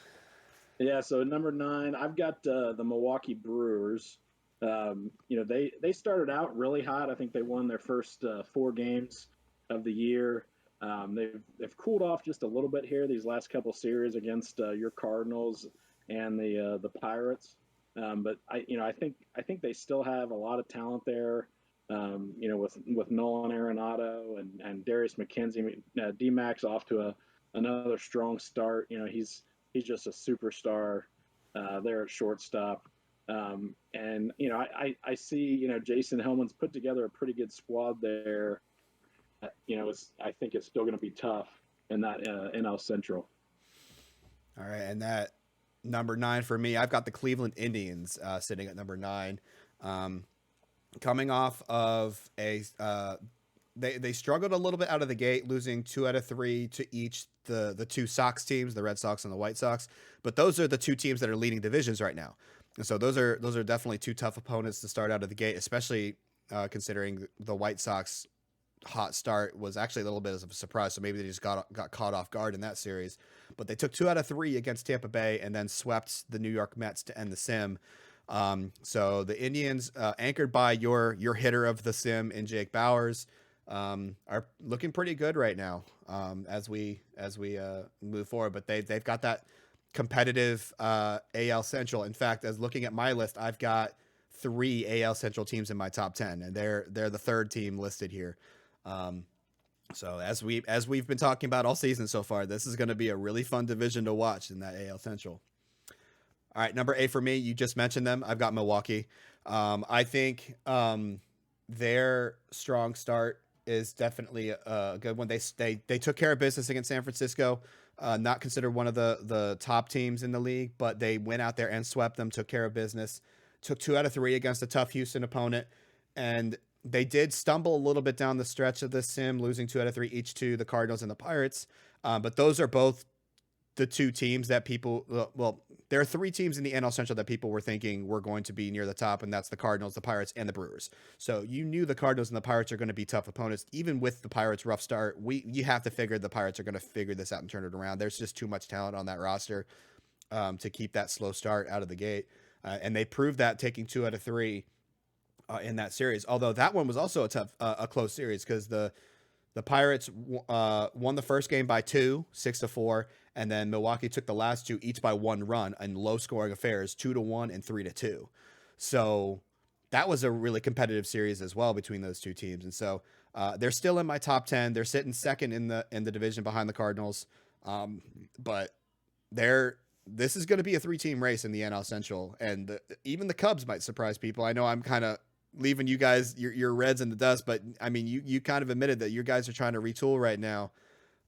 Yeah, so number 9, I've got the Milwaukee Brewers. They started out really hot. I think they won their first 4 games of the year. They've cooled off just a little bit here these last couple series against your Cardinals and the Pirates. But I think they still have a lot of talent there. With Nolan Arenado and Darius McKenzie, D-Max off to another strong start. He's just a superstar there at shortstop. I see, Jason Hellman's put together a pretty good squad there. I think it's still going to be tough in that NL Central. All right, and that number 9 for me, I've got the Cleveland Indians sitting at number 9. Coming off of they struggled a little bit out of the gate, losing 2 out of 3 to each the 2 Sox teams, the Red Sox and the White Sox. But those are the 2 teams that are leading divisions right now. And so those are definitely 2 tough opponents to start out of the gate, especially considering the White Sox hot start was actually a little bit of a surprise. So maybe they just got caught off guard in that series. But they took 2 out of 3 against Tampa Bay and then swept the New York Mets to end the sim. So the Indians, anchored by your hitter of the sim in Jake Bauers, are looking pretty good right now as we move forward. But they've got that competitive AL Central. In fact, as looking at my list, I've got 3 AL Central teams in my top 10, and they're the 3rd team listed here. So as we've been talking about all season so far, this is going to be a really fun division to watch in that AL Central. All right, number 8 for me. You just mentioned them. I've got Milwaukee. I think their strong start is definitely a good one. They took care of business against San Francisco. Not considered one of the top teams in the league, but they went out there and swept them, took care of business, took 2 out of 3 against a tough Houston opponent. And they did stumble a little bit down the stretch of the sim, losing 2 out of 3 each to the Cardinals and the Pirates. But those are both the 2 teams that there are 3 teams in the NL Central that people were thinking were going to be near the top, and that's the Cardinals, the Pirates, and the Brewers. So you knew the Cardinals and the Pirates are going to be tough opponents. Even with the Pirates' rough start, you have to figure the Pirates are going to figure this out and turn it around. There's just too much talent on that roster to keep that slow start out of the gate. And they proved that taking 2 out of 3 in that series. Although that one was also a close series because the Pirates won the first game by 2, 6-4, and then Milwaukee took the last 2 each by 1 run in low-scoring affairs, 2-1 and 3-2. So that was a really competitive series as well between those 2 teams. And so they're still in my top 10. They're sitting second in the division behind the Cardinals, but this is going to be a 3-team race in the NL Central, and even the Cubs might surprise people. I know I'm kind of leaving you guys your Reds in the dust, but I mean you kind of admitted that you guys are trying to retool right now.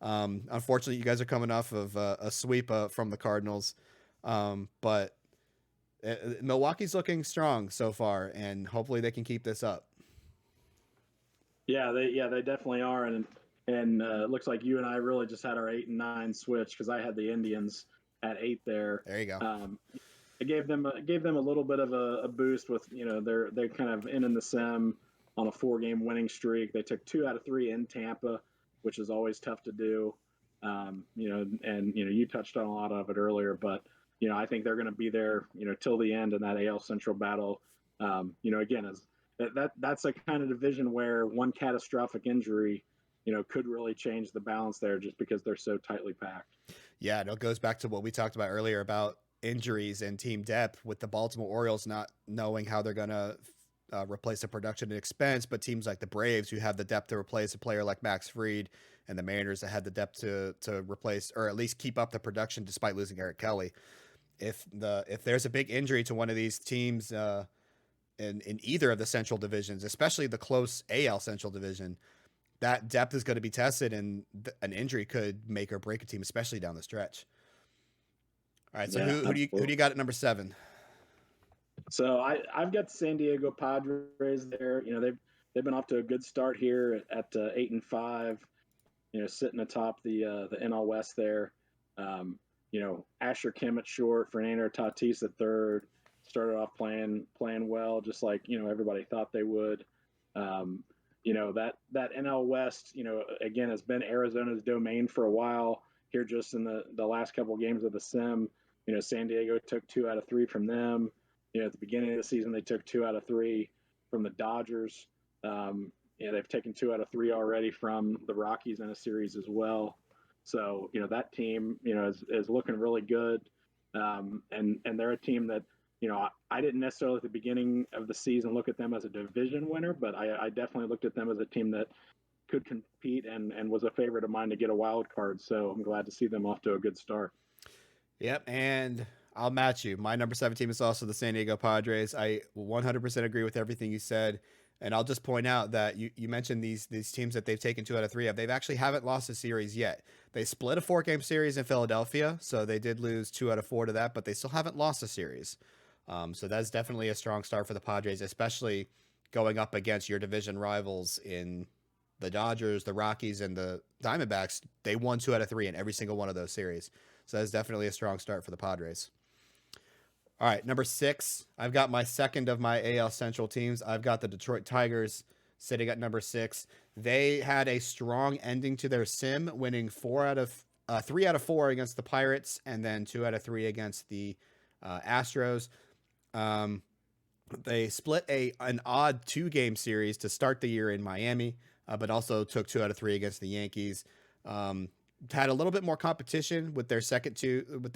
Unfortunately, you guys are coming off of a sweep from the Cardinals, but Milwaukee's looking strong so far, and hopefully they can keep this up. Yeah, they definitely are, and it looks like you and I really just had our 8 and 9 switch because I had the Indians at 8 there. There you go. It gave them a little bit of a boost with they're kind of in the sim. on a 4-game winning streak. They took 2 out of 3 in Tampa, which is always tough to do. You touched on a lot of it earlier, but I think they're going to be there, till the end in that AL Central battle. Again, as that's a kind of division where one catastrophic injury, could really change the balance there, just because they're so tightly packed. Yeah, it goes back to what we talked about earlier about injuries and team depth, with the Baltimore Orioles not knowing how they're going to replace the production and expense, but teams like the Braves, who have the depth to replace a player like Max Fried, and the Mariners that had the depth to replace or at least keep up the production despite losing Eric Kelly. If there's a big injury to one of these teams in either of the Central divisions, especially the close AL Central division, that depth is going to be tested, and an injury could make or break a team, especially down the stretch. All right, so Yeah, who do you got at number 7? So I've got the San Diego Padres there. They've been off to a good start here at 8-5. Sitting atop the NL West there. Asher Kim at short, Fernando Tatis at third. Started off playing well, just like everybody thought they would. That NL West, again, has been Arizona's domain for a while. Here, just in the last couple of games of the sim, San Diego took 2 out of 3 from them. At the beginning of the season, they took 2 out of 3 from the Dodgers. They've taken 2 out of 3 already from the Rockies in a series as well. So, that team, is looking really good. And they're a team that, I didn't necessarily at the beginning of the season look at them as a division winner, but I definitely looked at them as a team that could compete and was a favorite of mine to get a wild card. So I'm glad to see them off to a good start. Yep, and I'll match you. My number 7 team is also the San Diego Padres. I 100% agree with everything you said. And I'll just point out that you mentioned these teams that they've taken 2 out of 3 of. They've actually haven't lost a series yet. They split a 4-game series in Philadelphia, so they did lose 2 out of 4 to that, but they still haven't lost a series. So that's definitely a strong start for the Padres, especially going up against your division rivals in the Dodgers, the Rockies, and the Diamondbacks. They won 2 out of 3 in every single one of those series. So that's definitely a strong start for the Padres. All right, number 6. I've got my second of my AL Central teams. I've got the Detroit Tigers sitting at number 6. They had a strong ending to their sim, winning 3 out of 4 against the Pirates, and then 2 out of 3 against the Astros. They split an odd 2-game series to start the year in Miami, but also took 2 out of 3 against the Yankees. Had a little bit more competition with their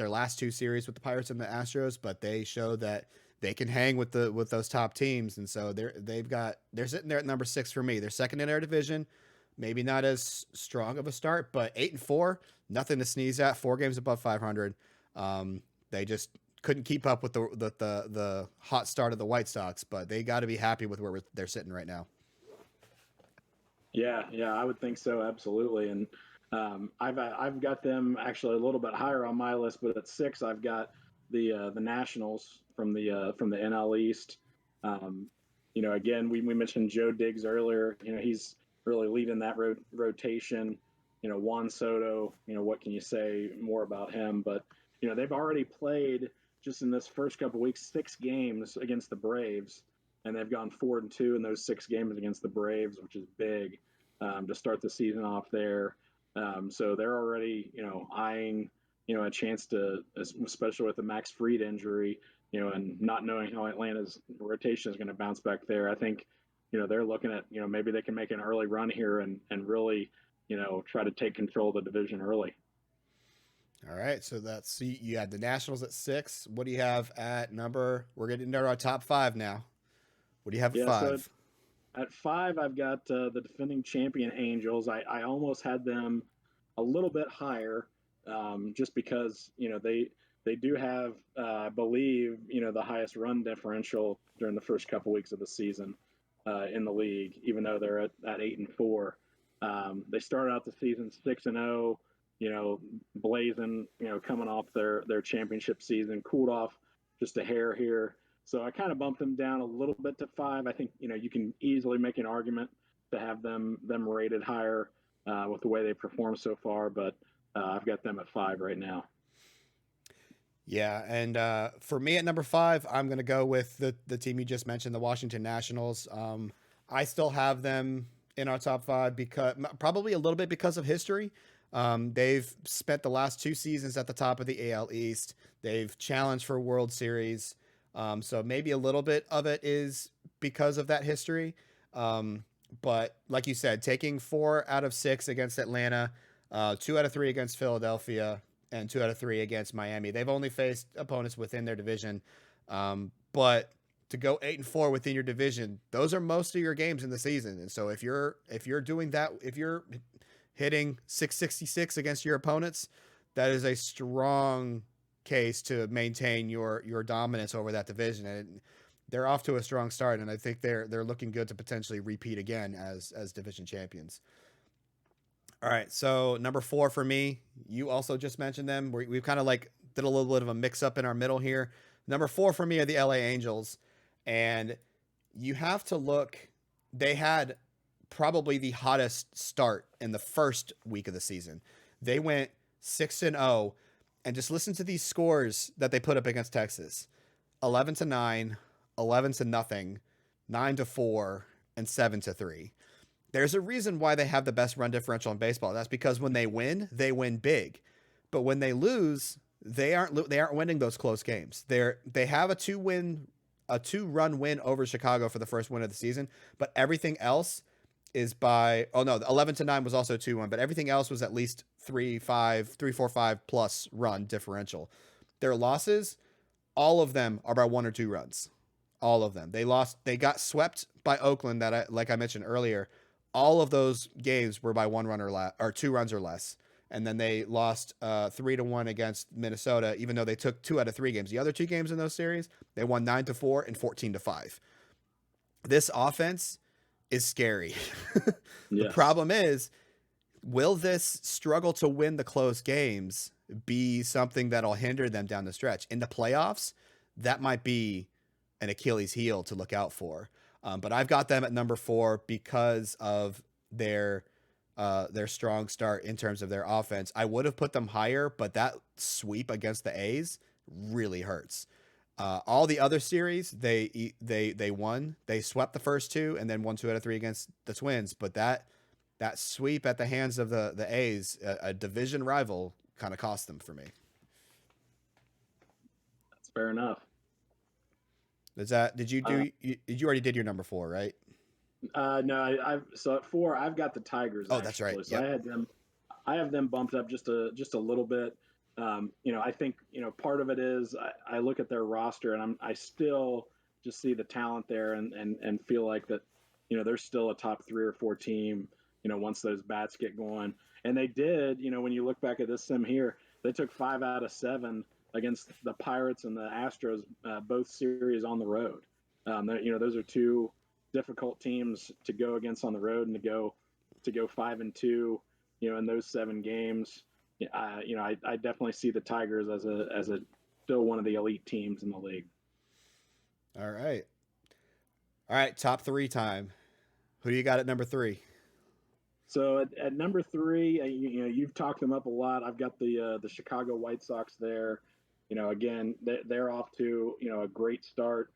last 2 series with the Pirates and the Astros, but they showed that they can hang with those top teams, and so they're sitting there at number 6 for me. They're second in their division, maybe not as strong of a start, but 8-4, nothing to sneeze at. 4 games above 500. They just couldn't keep up with the hot start of the White Sox, but they got to be happy with where they're sitting right now. Yeah, I would think so, absolutely. And I've got them actually a little bit higher on my list, but at 6 I've got the Nationals from the NL East. Again, we mentioned Joe Diggs earlier. He's really leading that rotation. Juan Soto. What can you say more about him? But they've already played just in this first couple of weeks 6 games against the Braves, and they've gone 4-2 in those 6 games against the Braves, which is big to start the season off there. So they're already, eyeing, a chance to, especially with the Max Fried injury, and not knowing how Atlanta's rotation is going to bounce back there. I think, they're looking at, maybe they can make an early run here and really, try to take control of the division early. All right, so you had the Nationals at 6. What do you have at number? We're getting into our top 5 now. What do you have at 5? So at 5, I've got the defending champion Angels. I almost had them a little bit higher, just because they do have, I believe, the highest run differential during the first couple weeks of the season in the league, even though they're at 8-4. They started out the season 6-0. Blazing, coming off their championship season, cooled off just a hair here. So I kind of bumped them down a little bit to 5. I think, you can easily make an argument to have them rated higher with the way they performed so far, but I've got them at 5 right now. Yeah, and for me at number 5, I'm going to go with the team you just mentioned, the Washington Nationals. I still have them in our top 5 because probably a little bit because of history. They've spent the last 2 seasons at the top of the AL East. They've challenged for World Series. So maybe a little bit of it is because of that history. But like you said, taking 4 out of 6 against Atlanta, 2 out of 3 against Philadelphia, and 2 out of 3 against Miami. They've only faced opponents within their division. But to go 8-4 within your division, those are most of your games in the season. And so if you're doing that, if you're hitting 666 against your opponents, that is a strong case to maintain your dominance over that division. And they're off to a strong start, and I think they're looking good to potentially repeat again as division champions. All right, so number 4 for me, you also just mentioned them. We've kind of like did a little bit of a mix up in our middle here. Number 4 for me are the LA Angels, and you have to look. They had probably the hottest start in the first week of the season. They went 6-0, and just listen to these scores that they put up against Texas: 11-9, 11-0, 9-4, and 7-3. There's a reason why they have the best run differential in baseball. That's because when they win big. But when they lose, they aren't winning those close games. They have a 2-run win over Chicago for the first win of the season, but everything else is by, oh no, the 11-9 was also 2-1, but everything else was at least 3-4-5 plus run differential. Their losses, all of them are by 1 or 2 runs. All of them. They got swept by Oakland like I mentioned earlier. All of those games were by 1 run or 2 runs or less. And then they lost 3-1 against Minnesota, even though they took 2 out of 3 games. The other 2 games in those series, they won 9-4 and 14-5. This offense is scary. The Yes. problem is, will this struggle to win the close games be something that'll hinder them down the stretch? In the playoffs, that might be an Achilles heel to look out for. But I've got them at number 4 because of their strong start in terms of their offense. I would have put them higher, but that sweep against the A's really hurts. All the other series, they won. They swept the first 2 and then won 2 out of 3 against the Twins. But that sweep at the hands of the A's, a division rival, kind of cost them for me. That's fair enough. Did you already did your number 4, right? No, so at 4, I've got the Tigers. Oh, that's right. So yep. I have them bumped up just a little bit. I think part of it is I look at their roster and I still just see the talent there and feel like that they're still a top 3 or 4 team. Once those bats get going, and they did. When you look back at this sim here, they took 5 out of 7 against the Pirates and the Astros, both series on the road. Those are 2 difficult teams to go against on the road, and to go 5-2, in those 7 games. I definitely see the Tigers as a still one of the elite teams in the league. All right. Top 3 time. Who do you got at number 3? So at number 3, you've talked them up a lot. I've got the Chicago White Sox there. Again, they're off to a great start.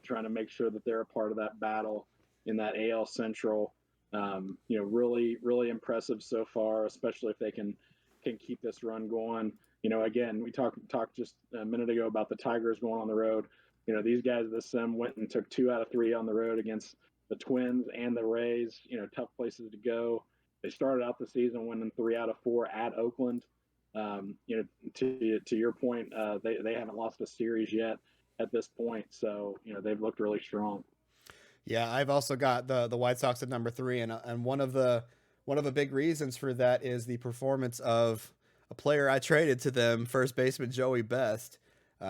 Trying to make sure that they're a part of that battle in that AL Central. Really, really impressive so far, especially if they can keep this run going. Again, we talked just a minute ago about the Tigers going on the road. These guys this sim went and took 2 out of 3 on the road against the Twins and the Rays. Tough places to go. They started out the season winning 3 out of 4 at Oakland. To your point, they haven't lost a series yet at this point, so they've looked really strong. Yeah, I've also got the White Sox at number 3, and one of the big reasons for that is the performance of a player I traded to them, first baseman Joey Best.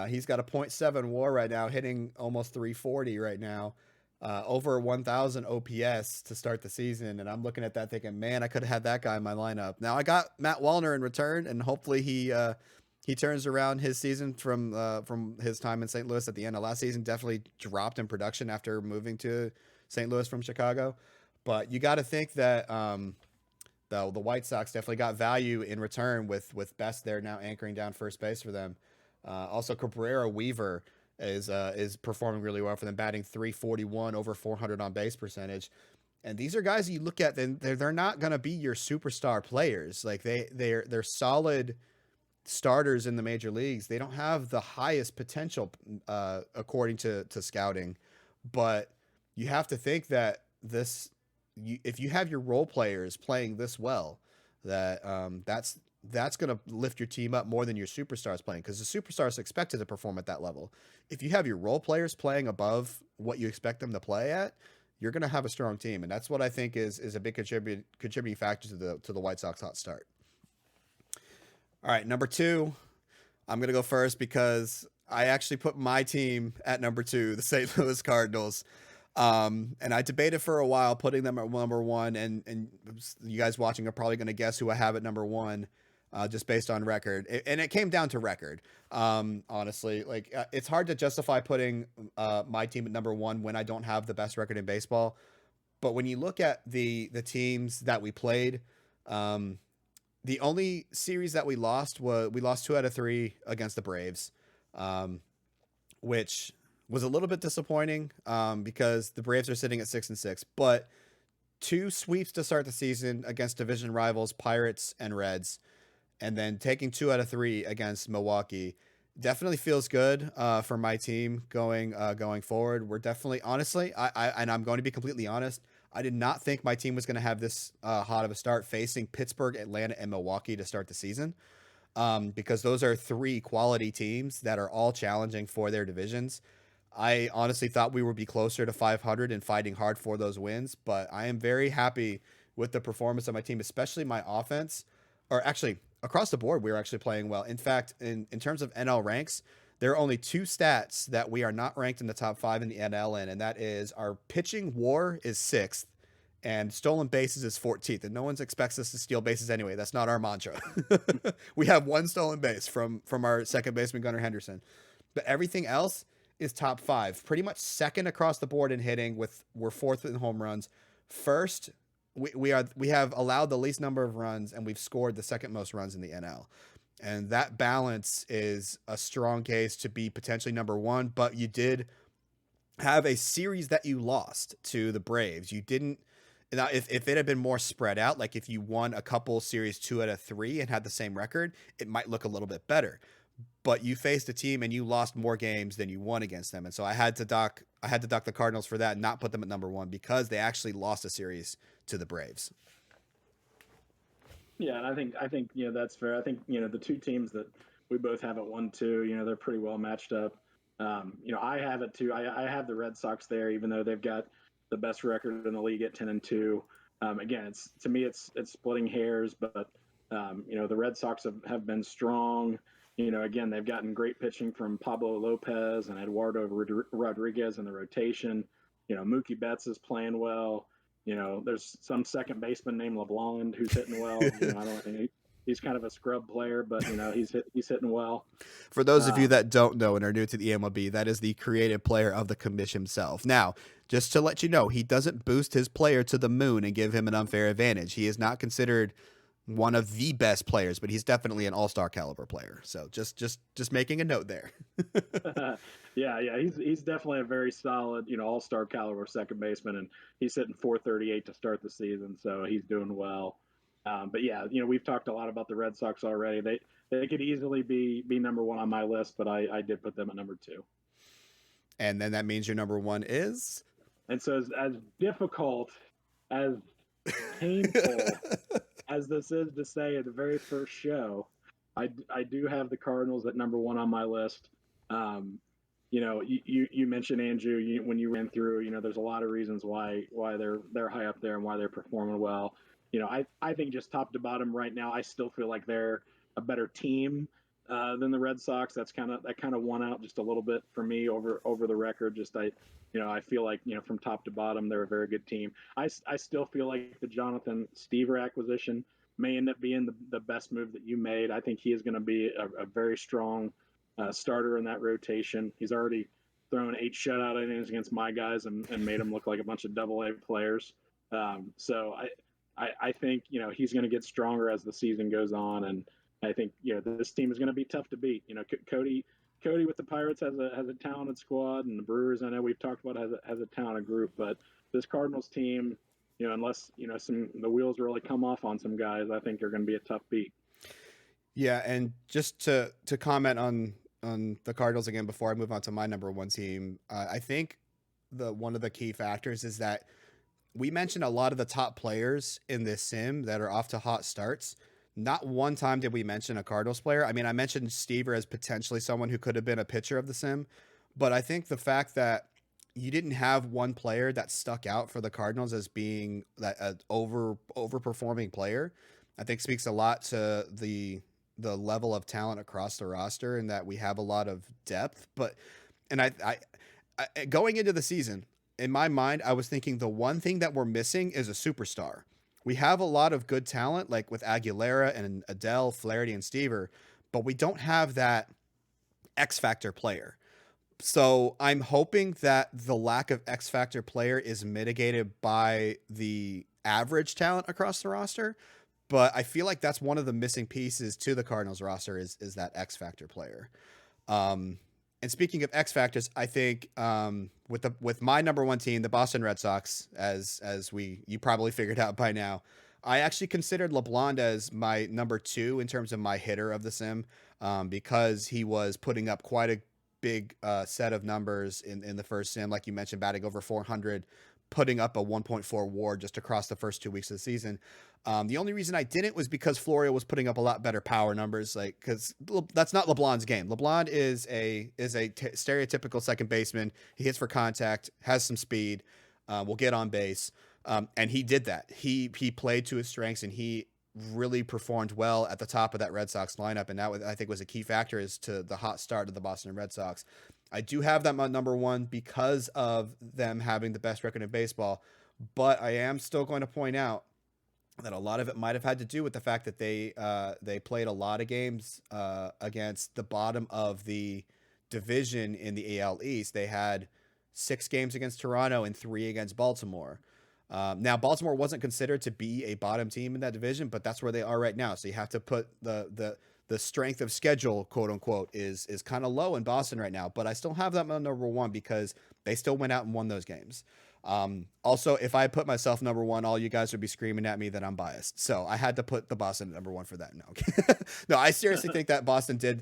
He's got a .7 WAR right now, hitting almost 340 right now, over 1,000 OPS to start the season, and I'm looking at that thinking, man, I could have had that guy in my lineup. Now I got Matt Wallner in return, and hopefully he turns around his season from his time in St. Louis at the end of last season. Definitely dropped in production after moving to St. Louis from Chicago. But you got to think that the White Sox definitely got value in return with Best there now anchoring down first base for them. Also, Cabrera Weaver is performing really well for them, batting 341, over 400 on base percentage. And these are guys you look at, then they're not going to be your superstar players. Like they're solid starters in the major leagues. They don't have the highest potential, according to scouting, but you have to think that if you have your role players playing this well, that's going to lift your team up more than your superstars playing, because the superstars are expected to perform at that level. If you have your role players playing above what you expect them to play at, you're going to have a strong team, and that's what I think is a big contributing factor to the White Sox hot start. All right, number 2, I'm going to go first because I actually put my team at number 2, the St. Louis Cardinals. And I debated for a while putting them at number 1, and you guys watching are probably going to guess who I have at number 1, just based on record. And it came down to record. Honestly, like it's hard to justify putting my team at number 1 when I don't have the best record in baseball. But when you look at the teams that we played, the only series that we lost 2 out of 3 against the Braves, which was a little bit disappointing, because the Braves are sitting at 6-6, but 2 sweeps to start the season against division rivals Pirates and Reds, and then taking 2 out of 3 against Milwaukee definitely feels good for my team going forward. We're definitely, honestly, and I'm going to be completely honest, I did not think my team was going to have this hot of a start facing Pittsburgh, Atlanta, and Milwaukee to start the season, because those are 3 quality teams that are all challenging for their divisions. I honestly thought we would be closer to 500 and fighting hard for those wins, but I am very happy with the performance of my team, especially my offense, or actually across the board, we are actually playing well. In fact, in terms of NL ranks, there are only 2 stats that we are not ranked in the top 5 in the NL in, and that is our pitching WAR is 6th and stolen bases is 14th. And no one expects us to steal bases anyway. That's not our mantra. We have 1 stolen base from our second baseman, Gunnar Henderson. But everything else is top 5. Pretty much second across the board in hitting, we're 4th in home runs. First, we have allowed the least number of runs, and we've scored the second most runs in the NL. And that balance is a strong case to be potentially number 1, but you did have a series that you lost to the Braves. You didn't. Now, if it had been more spread out, like if you won a couple series 2 out of 3 and had the same record, it might look a little bit better. But you faced a team and you lost more games than you won against them, and so I had to dock the Cardinals for that, and not put them at number 1 because they actually lost a series to the Braves. Yeah, and I think that's fair. I think the 2 teams that we both have at 1-2, they're pretty well matched up. I have it too. I have the Red Sox there, even though they've got the best record in the league at 10-2. Again, it's splitting hairs, but the Red Sox have been strong. Again, they've gotten great pitching from Pablo Lopez and Eduardo Rodriguez in the rotation. Mookie Betts is playing well. There's some second baseman named LeBlond who's hitting well. He's kind of a scrub player, but he's hitting well. For those of you that don't know and are new to the eMLB, that is the creative player of the commish himself. Now, just to let you know, he doesn't boost his player to the moon and give him an unfair advantage. He is not considered one of the best players, but he's definitely an all-star caliber player. So just making a note there. Yeah, he's definitely a very solid, all-star caliber second baseman, and he's hitting .438 to start the season, so he's doing well. But yeah, we've talked a lot about the Red Sox already. They could easily be number 1 on my list, but I did put them at number 2. And then that means your number 1 is? And so as difficult, as painful as this is to say at the very first show, I do have the Cardinals at number 1 on my list. You mentioned Andrew when you ran through. There's a lot of reasons why they're high up there and why they're performing well. I think just top to bottom right now, I still feel like they're a better team than the Red Sox. That kind of won out just a little bit for me over the record. I feel like from top to bottom they're a very good team. I still feel like the Jonathan Stever acquisition may end up being the best move that you made. I think he is going to be a very strong starter in that rotation. He's already thrown 8 shutout innings against my guys and made them look like a bunch of AA players. So I think he's going to get stronger as the season goes on, and I think this team is going to be tough to beat. Cody with the Pirates has a talented squad, and the Brewers, I know we've talked about, has a talented group, but this Cardinals team, unless the wheels really come off on some guys, I think they're going to be a tough beat. Yeah, and just to comment on the Cardinals again before I move on to my number one team, I think one of the key factors is that we mentioned a lot of the top players in this sim that are off to hot starts. Not one time did we mention a Cardinals player. I mean, I mentioned Stever as potentially someone who could have been a pitcher of the sim, but I think the fact that you didn't have one player that stuck out for the Cardinals as being that overperforming player, I think speaks a lot to the level of talent across the roster and that we have a lot of depth. But and I going into the season, in my mind, I was thinking the one thing that we're missing is a superstar. We have a lot of good talent, like with Aguilera and Adele, Flaherty, and Stever, but we don't have that X Factor player. So I'm hoping that the lack of X Factor player is mitigated by the average talent across the roster. But I feel like that's one of the missing pieces to the Cardinals roster is that X Factor player. And speaking of X factors, I think with my number one team, the Boston Red Sox, as you probably figured out by now, I actually considered LeBlanc as my number two in terms of my hitter of the sim, because he was putting up quite a big set of numbers in the first sim, like you mentioned, batting over 400, putting up a 1.4 WAR just across the first 2 weeks of the season. The only reason I didn't was because Florio was putting up a lot better power numbers, like because that's not LeBlanc's game. LeBlanc is a stereotypical second baseman. He hits for contact, has some speed, will get on base, and he did that. He played to his strengths, and he really performed well at the top of that Red Sox lineup, and that I think was a key factor as to the hot start of the Boston Red Sox. I do have them on number one because of them having the best record in baseball, but I am still going to point out that a lot of it might have had to do with the fact that they played a lot of games against the bottom of the division in the AL East. They had 6 games against Toronto and 3 against Baltimore. Now, Baltimore wasn't considered to be a bottom team in that division, but that's where they are right now. So you have to put the strength of schedule, quote unquote, is kind of low in Boston right now. But I still have them on number one because they still went out and won those games. Also, if I put myself number one, all you guys would be screaming at me that I'm biased. So I had to put the Boston at number one for that. No, no, I seriously think that Boston did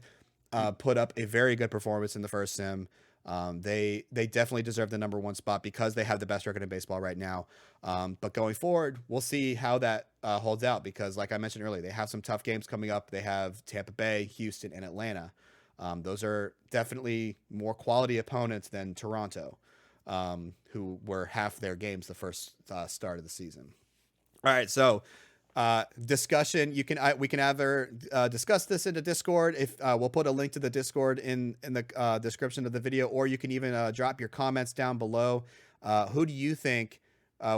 put up a very good performance in the first sim. They definitely deserve the number one spot because they have the best record in baseball right now. But going forward, we'll see how that holds out because, like I mentioned earlier, they have some tough games coming up. They have Tampa Bay, Houston, and Atlanta. Those are definitely more quality opponents than Toronto, who were half their games the first start of the season. All right, so discussion. We can either discuss this in the Discord. If we'll put a link to the Discord in the description of the video, or you can even drop your comments down below. Who do you think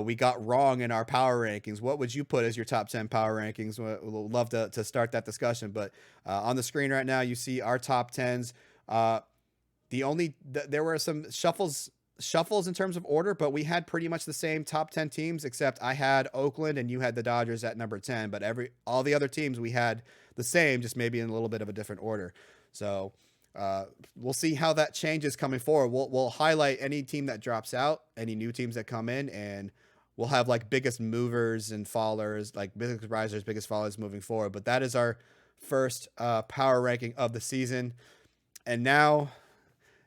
we got wrong in our power rankings? What would you put as your top 10 power rankings? We'll love to start that discussion. But on the screen right now, you see our top 10s. There were some shuffles in terms of order, but we had pretty much the same top 10 teams, except I had Oakland and you had the Dodgers at number 10, but all the other teams we had the same, just maybe in a little bit of a different order. So we'll see how that changes coming forward. We'll highlight any team that drops out, any new teams that come in, and we'll have like biggest movers and fallers, like biggest risers, biggest fallers moving forward. But that is our first power ranking of the season. And now,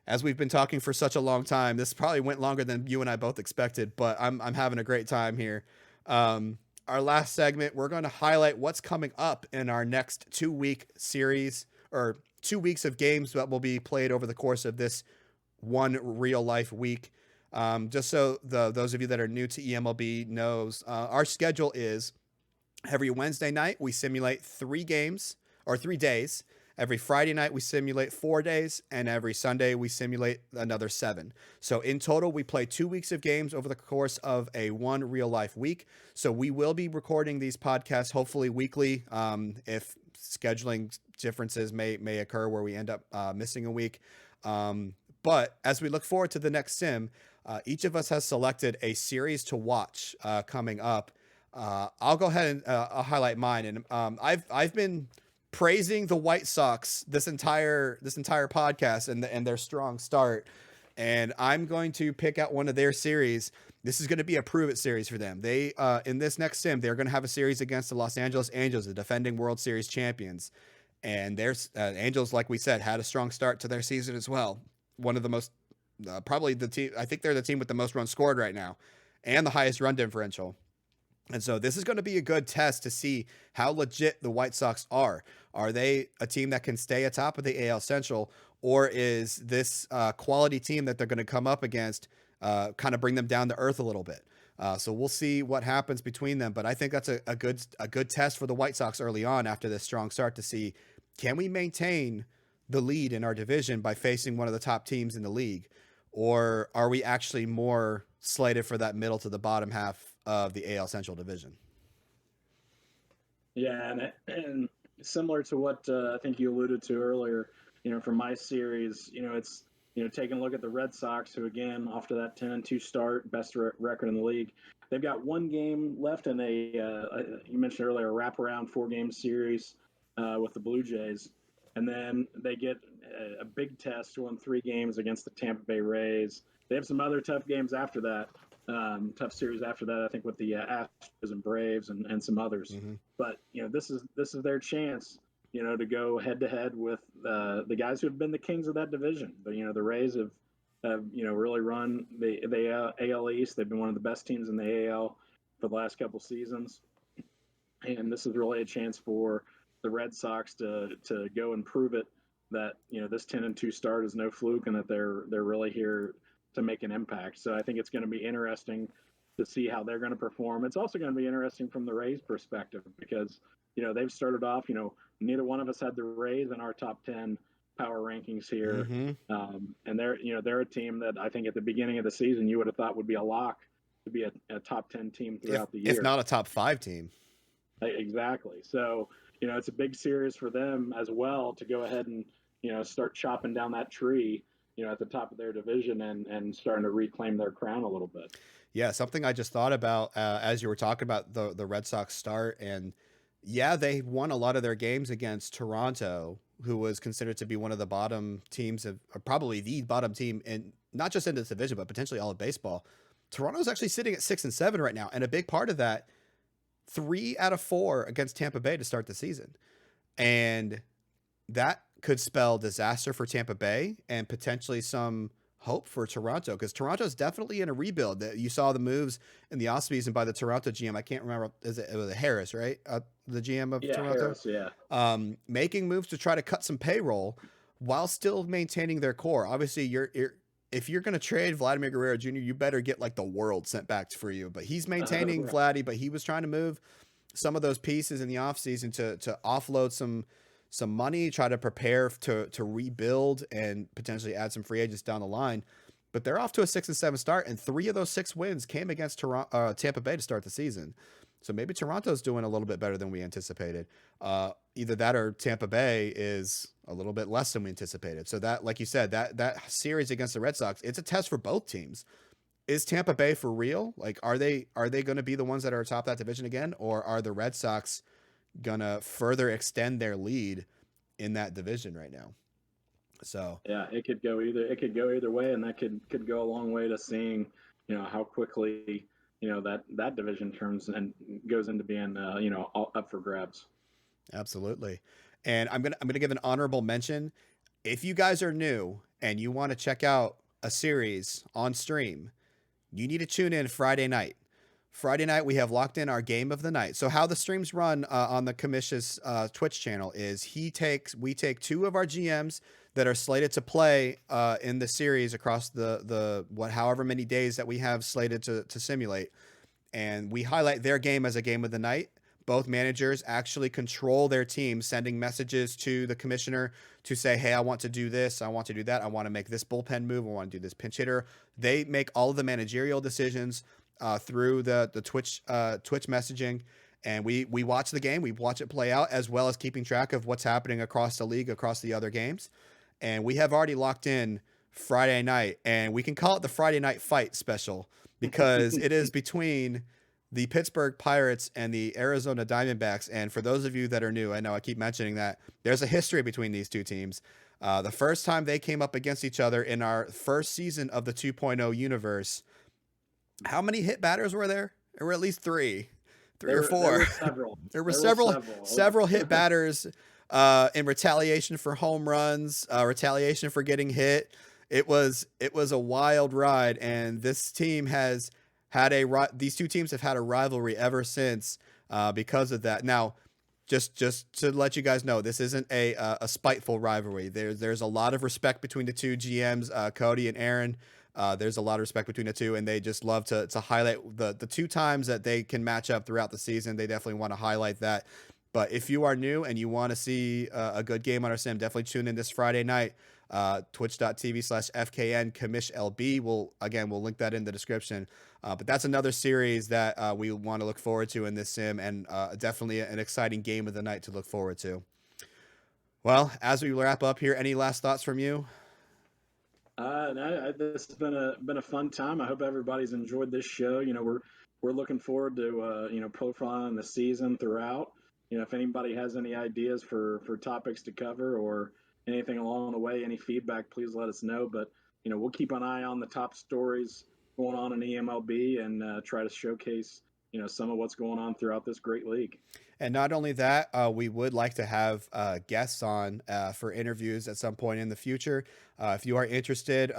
as we've been talking for such a long time, this probably went longer than you and I both expected, but I'm having a great time here. Our last segment, we're going to highlight what's coming up in our next 2-week series, or 2 weeks of games that will be played over the course of this one real life week. Just so those of you that are new to eMLB knows, our schedule is every Wednesday night we simulate 3 games or 3 days. Every Friday night, we simulate 4 days, and every Sunday, we simulate another 7. So in total, we play 2 weeks of games over the course of a one real-life week. So we will be recording these podcasts hopefully weekly. If scheduling differences may occur where we end up missing a week. But as we look forward to the next sim, each of us has selected a series to watch coming up. I'll go ahead and I'll highlight mine. And I've been praising the White Sox this entire podcast and their strong start. And I'm going to pick out one of their series. This is going to be a prove it series for them. They in this next sim, they're going to have a series against the Los Angeles Angels, the defending World Series champions. And there's Angels, like we said, had a strong start to their season as well. One of the most, probably the team. I think they're the team with the most runs scored right now, and the highest run differential. And so this is going to be a good test to see how legit the White Sox are. Are they a team that can stay atop of the AL Central, or is this quality team that they're going to come up against kind of bring them down to earth a little bit? So we'll see what happens between them. But I think that's a good test for the White Sox early on after this strong start to see, can we maintain the lead in our division by facing one of the top teams in the league? Or are we actually more slated for that middle to the bottom half of the AL Central division? Yeah, and similar to what I think you alluded to earlier, from my series, it's, taking a look at the Red Sox, who again, after that 10-2 start, best record in the league, they've got one game left in you mentioned earlier, a wraparound 4-game series with the Blue Jays. And then they get a big test to win 3 games against the Tampa Bay Rays. They have some other tough games after that, tough series after that, I think, with the Astros and Braves and some others. Mm-hmm. But, this is their chance, to go head-to-head with the guys who have been the kings of that division. But, the Rays have really run the AL East. They've been one of the best teams in the AL for the last couple seasons. And this is really a chance for the Red Sox to go and prove it that, this 10-2 start is no fluke and that they're really here to make an impact. So I think it's going to be interesting to see how they're going to perform. It's also going to be interesting from the Rays perspective because, they've started off, neither one of us had the Rays in our top 10 power rankings here. Mm-hmm. And they're a team that I think at the beginning of the season you would have thought would be a lock to be a top 10 team throughout the year. If not a top 5 team. Exactly. So, it's a big series for them as well to go ahead and, start chopping down that tree, at the top of their division and starting to reclaim their crown a little bit. Yeah, something I just thought about as you were talking about the Red Sox start. And yeah, they won a lot of their games against Toronto, who was considered to be one of the bottom teams or probably the bottom team in not just in this division, but potentially all of baseball. Toronto's actually sitting at 6-7 right now. And a big part of that, 3 out of 4 against Tampa Bay to start the season. And that could spell disaster for Tampa Bay and potentially some hope for Toronto, because Toronto's definitely in a rebuild. That you saw the moves in the offseason by the Toronto GM. I can't remember. It was Harris, right? The GM of Toronto. Harris, yeah. Making moves to try to cut some payroll while still maintaining their core. Obviously, if you're going to trade Vladimir Guerrero Jr., you better get like the world sent back for you. But he's maintaining Vladdy, but he was trying to move some of those pieces in the offseason to offload some money, try to prepare to rebuild and potentially add some free agents down the line. But they're off to a 6-7 start, and 3 of those 6 wins came against Tampa Bay to start the season. So maybe Toronto's doing a little bit better than we anticipated. Either that or Tampa Bay is a little bit less than we anticipated. So that, like you said, that series against the Red Sox, it's a test for both teams. Is Tampa Bay for real? Like, are they going to be the ones that are atop that division again, or are the Red Sox gonna further extend their lead in that division right now? So yeah, it could go either way, and that could go a long way to seeing, how quickly, that division turns and goes into being, all up for grabs. Absolutely. And I'm gonna give an honorable mention. If you guys are new and you want to check out a series on stream, you need to tune in Friday night. Friday night, we have locked in our game of the night. So how the streams run on the Comish's Twitch channel is we take 2 of our GMs that are slated to play in the series across however many days that we have slated to simulate. And we highlight their game as a game of the night. Both managers actually control their team, sending messages to the commissioner to say, hey, I want to do this. I want to do that. I want to make this bullpen move. I want to do this pinch hitter. They make all of the managerial decisions through the Twitch messaging, and we watch the game. We watch it play out, as well as keeping track of what's happening across the league, across the other games. And we have already locked in Friday night, and we can call it the Friday night fight special because it is between the Pittsburgh Pirates and the Arizona Diamondbacks. And for those of you that are new, I know I keep mentioning that there's a history between these two teams. The first time they came up against each other in our first season of the 2.0 universe, how many hit batters were there? There were at least three or There four. were several. There were There were several hit batters in retaliation for home runs, retaliation for getting hit. It was a wild ride, and this team has had these two teams have had a rivalry ever since because of that. Now, just to let you guys know, this isn't a spiteful rivalry. There's a lot of respect between the two GMs, Cody and Aaron. There's a lot of respect between the two, and they just love to highlight the two times that they can match up throughout the season. They definitely want to highlight that. But if you are new and you want to see a good game on our sim, definitely tune in this Friday night. Twitch.tv/FKN Commish LB. We'll link that in the description. But that's another series that we want to look forward to in this sim, and definitely an exciting game of the night to look forward to. Well, as we wrap up here, any last thoughts from you? No, this has been a fun time. I hope everybody's enjoyed this show. We're looking forward to profiling the season throughout. If anybody has any ideas for topics to cover or anything along the way, any feedback, please let us know. But we'll keep an eye on the top stories going on in eMLB and try to showcase some of what's going on throughout this great league. And not only that, we would like to have guests on for interviews at some point in the future. If you are interested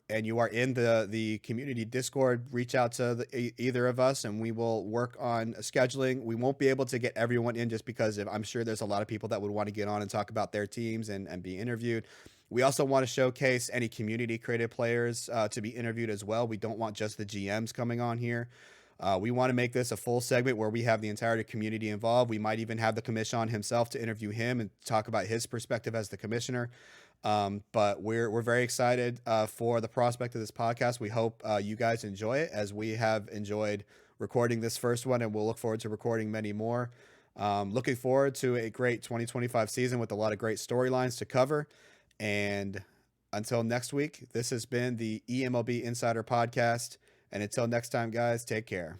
and you are in the community Discord, reach out to either of us, and we will work on scheduling. We won't be able to get everyone in just because I'm sure there's a lot of people that would want to get on and talk about their teams and be interviewed. We also want to showcase any community created players to be interviewed as well. We don't want just the GMs coming on here. We want to make this a full segment where we have the entire community involved. We might even have the commissioner himself to interview him and talk about his perspective as the commissioner. But we're very excited for the prospect of this podcast. We hope you guys enjoy it as we have enjoyed recording this first one, and we'll look forward to recording many more. Looking forward to a great 2025 season with a lot of great storylines to cover. And until next week, this has been the eMLB Insider Podcast. And until next time, guys, take care.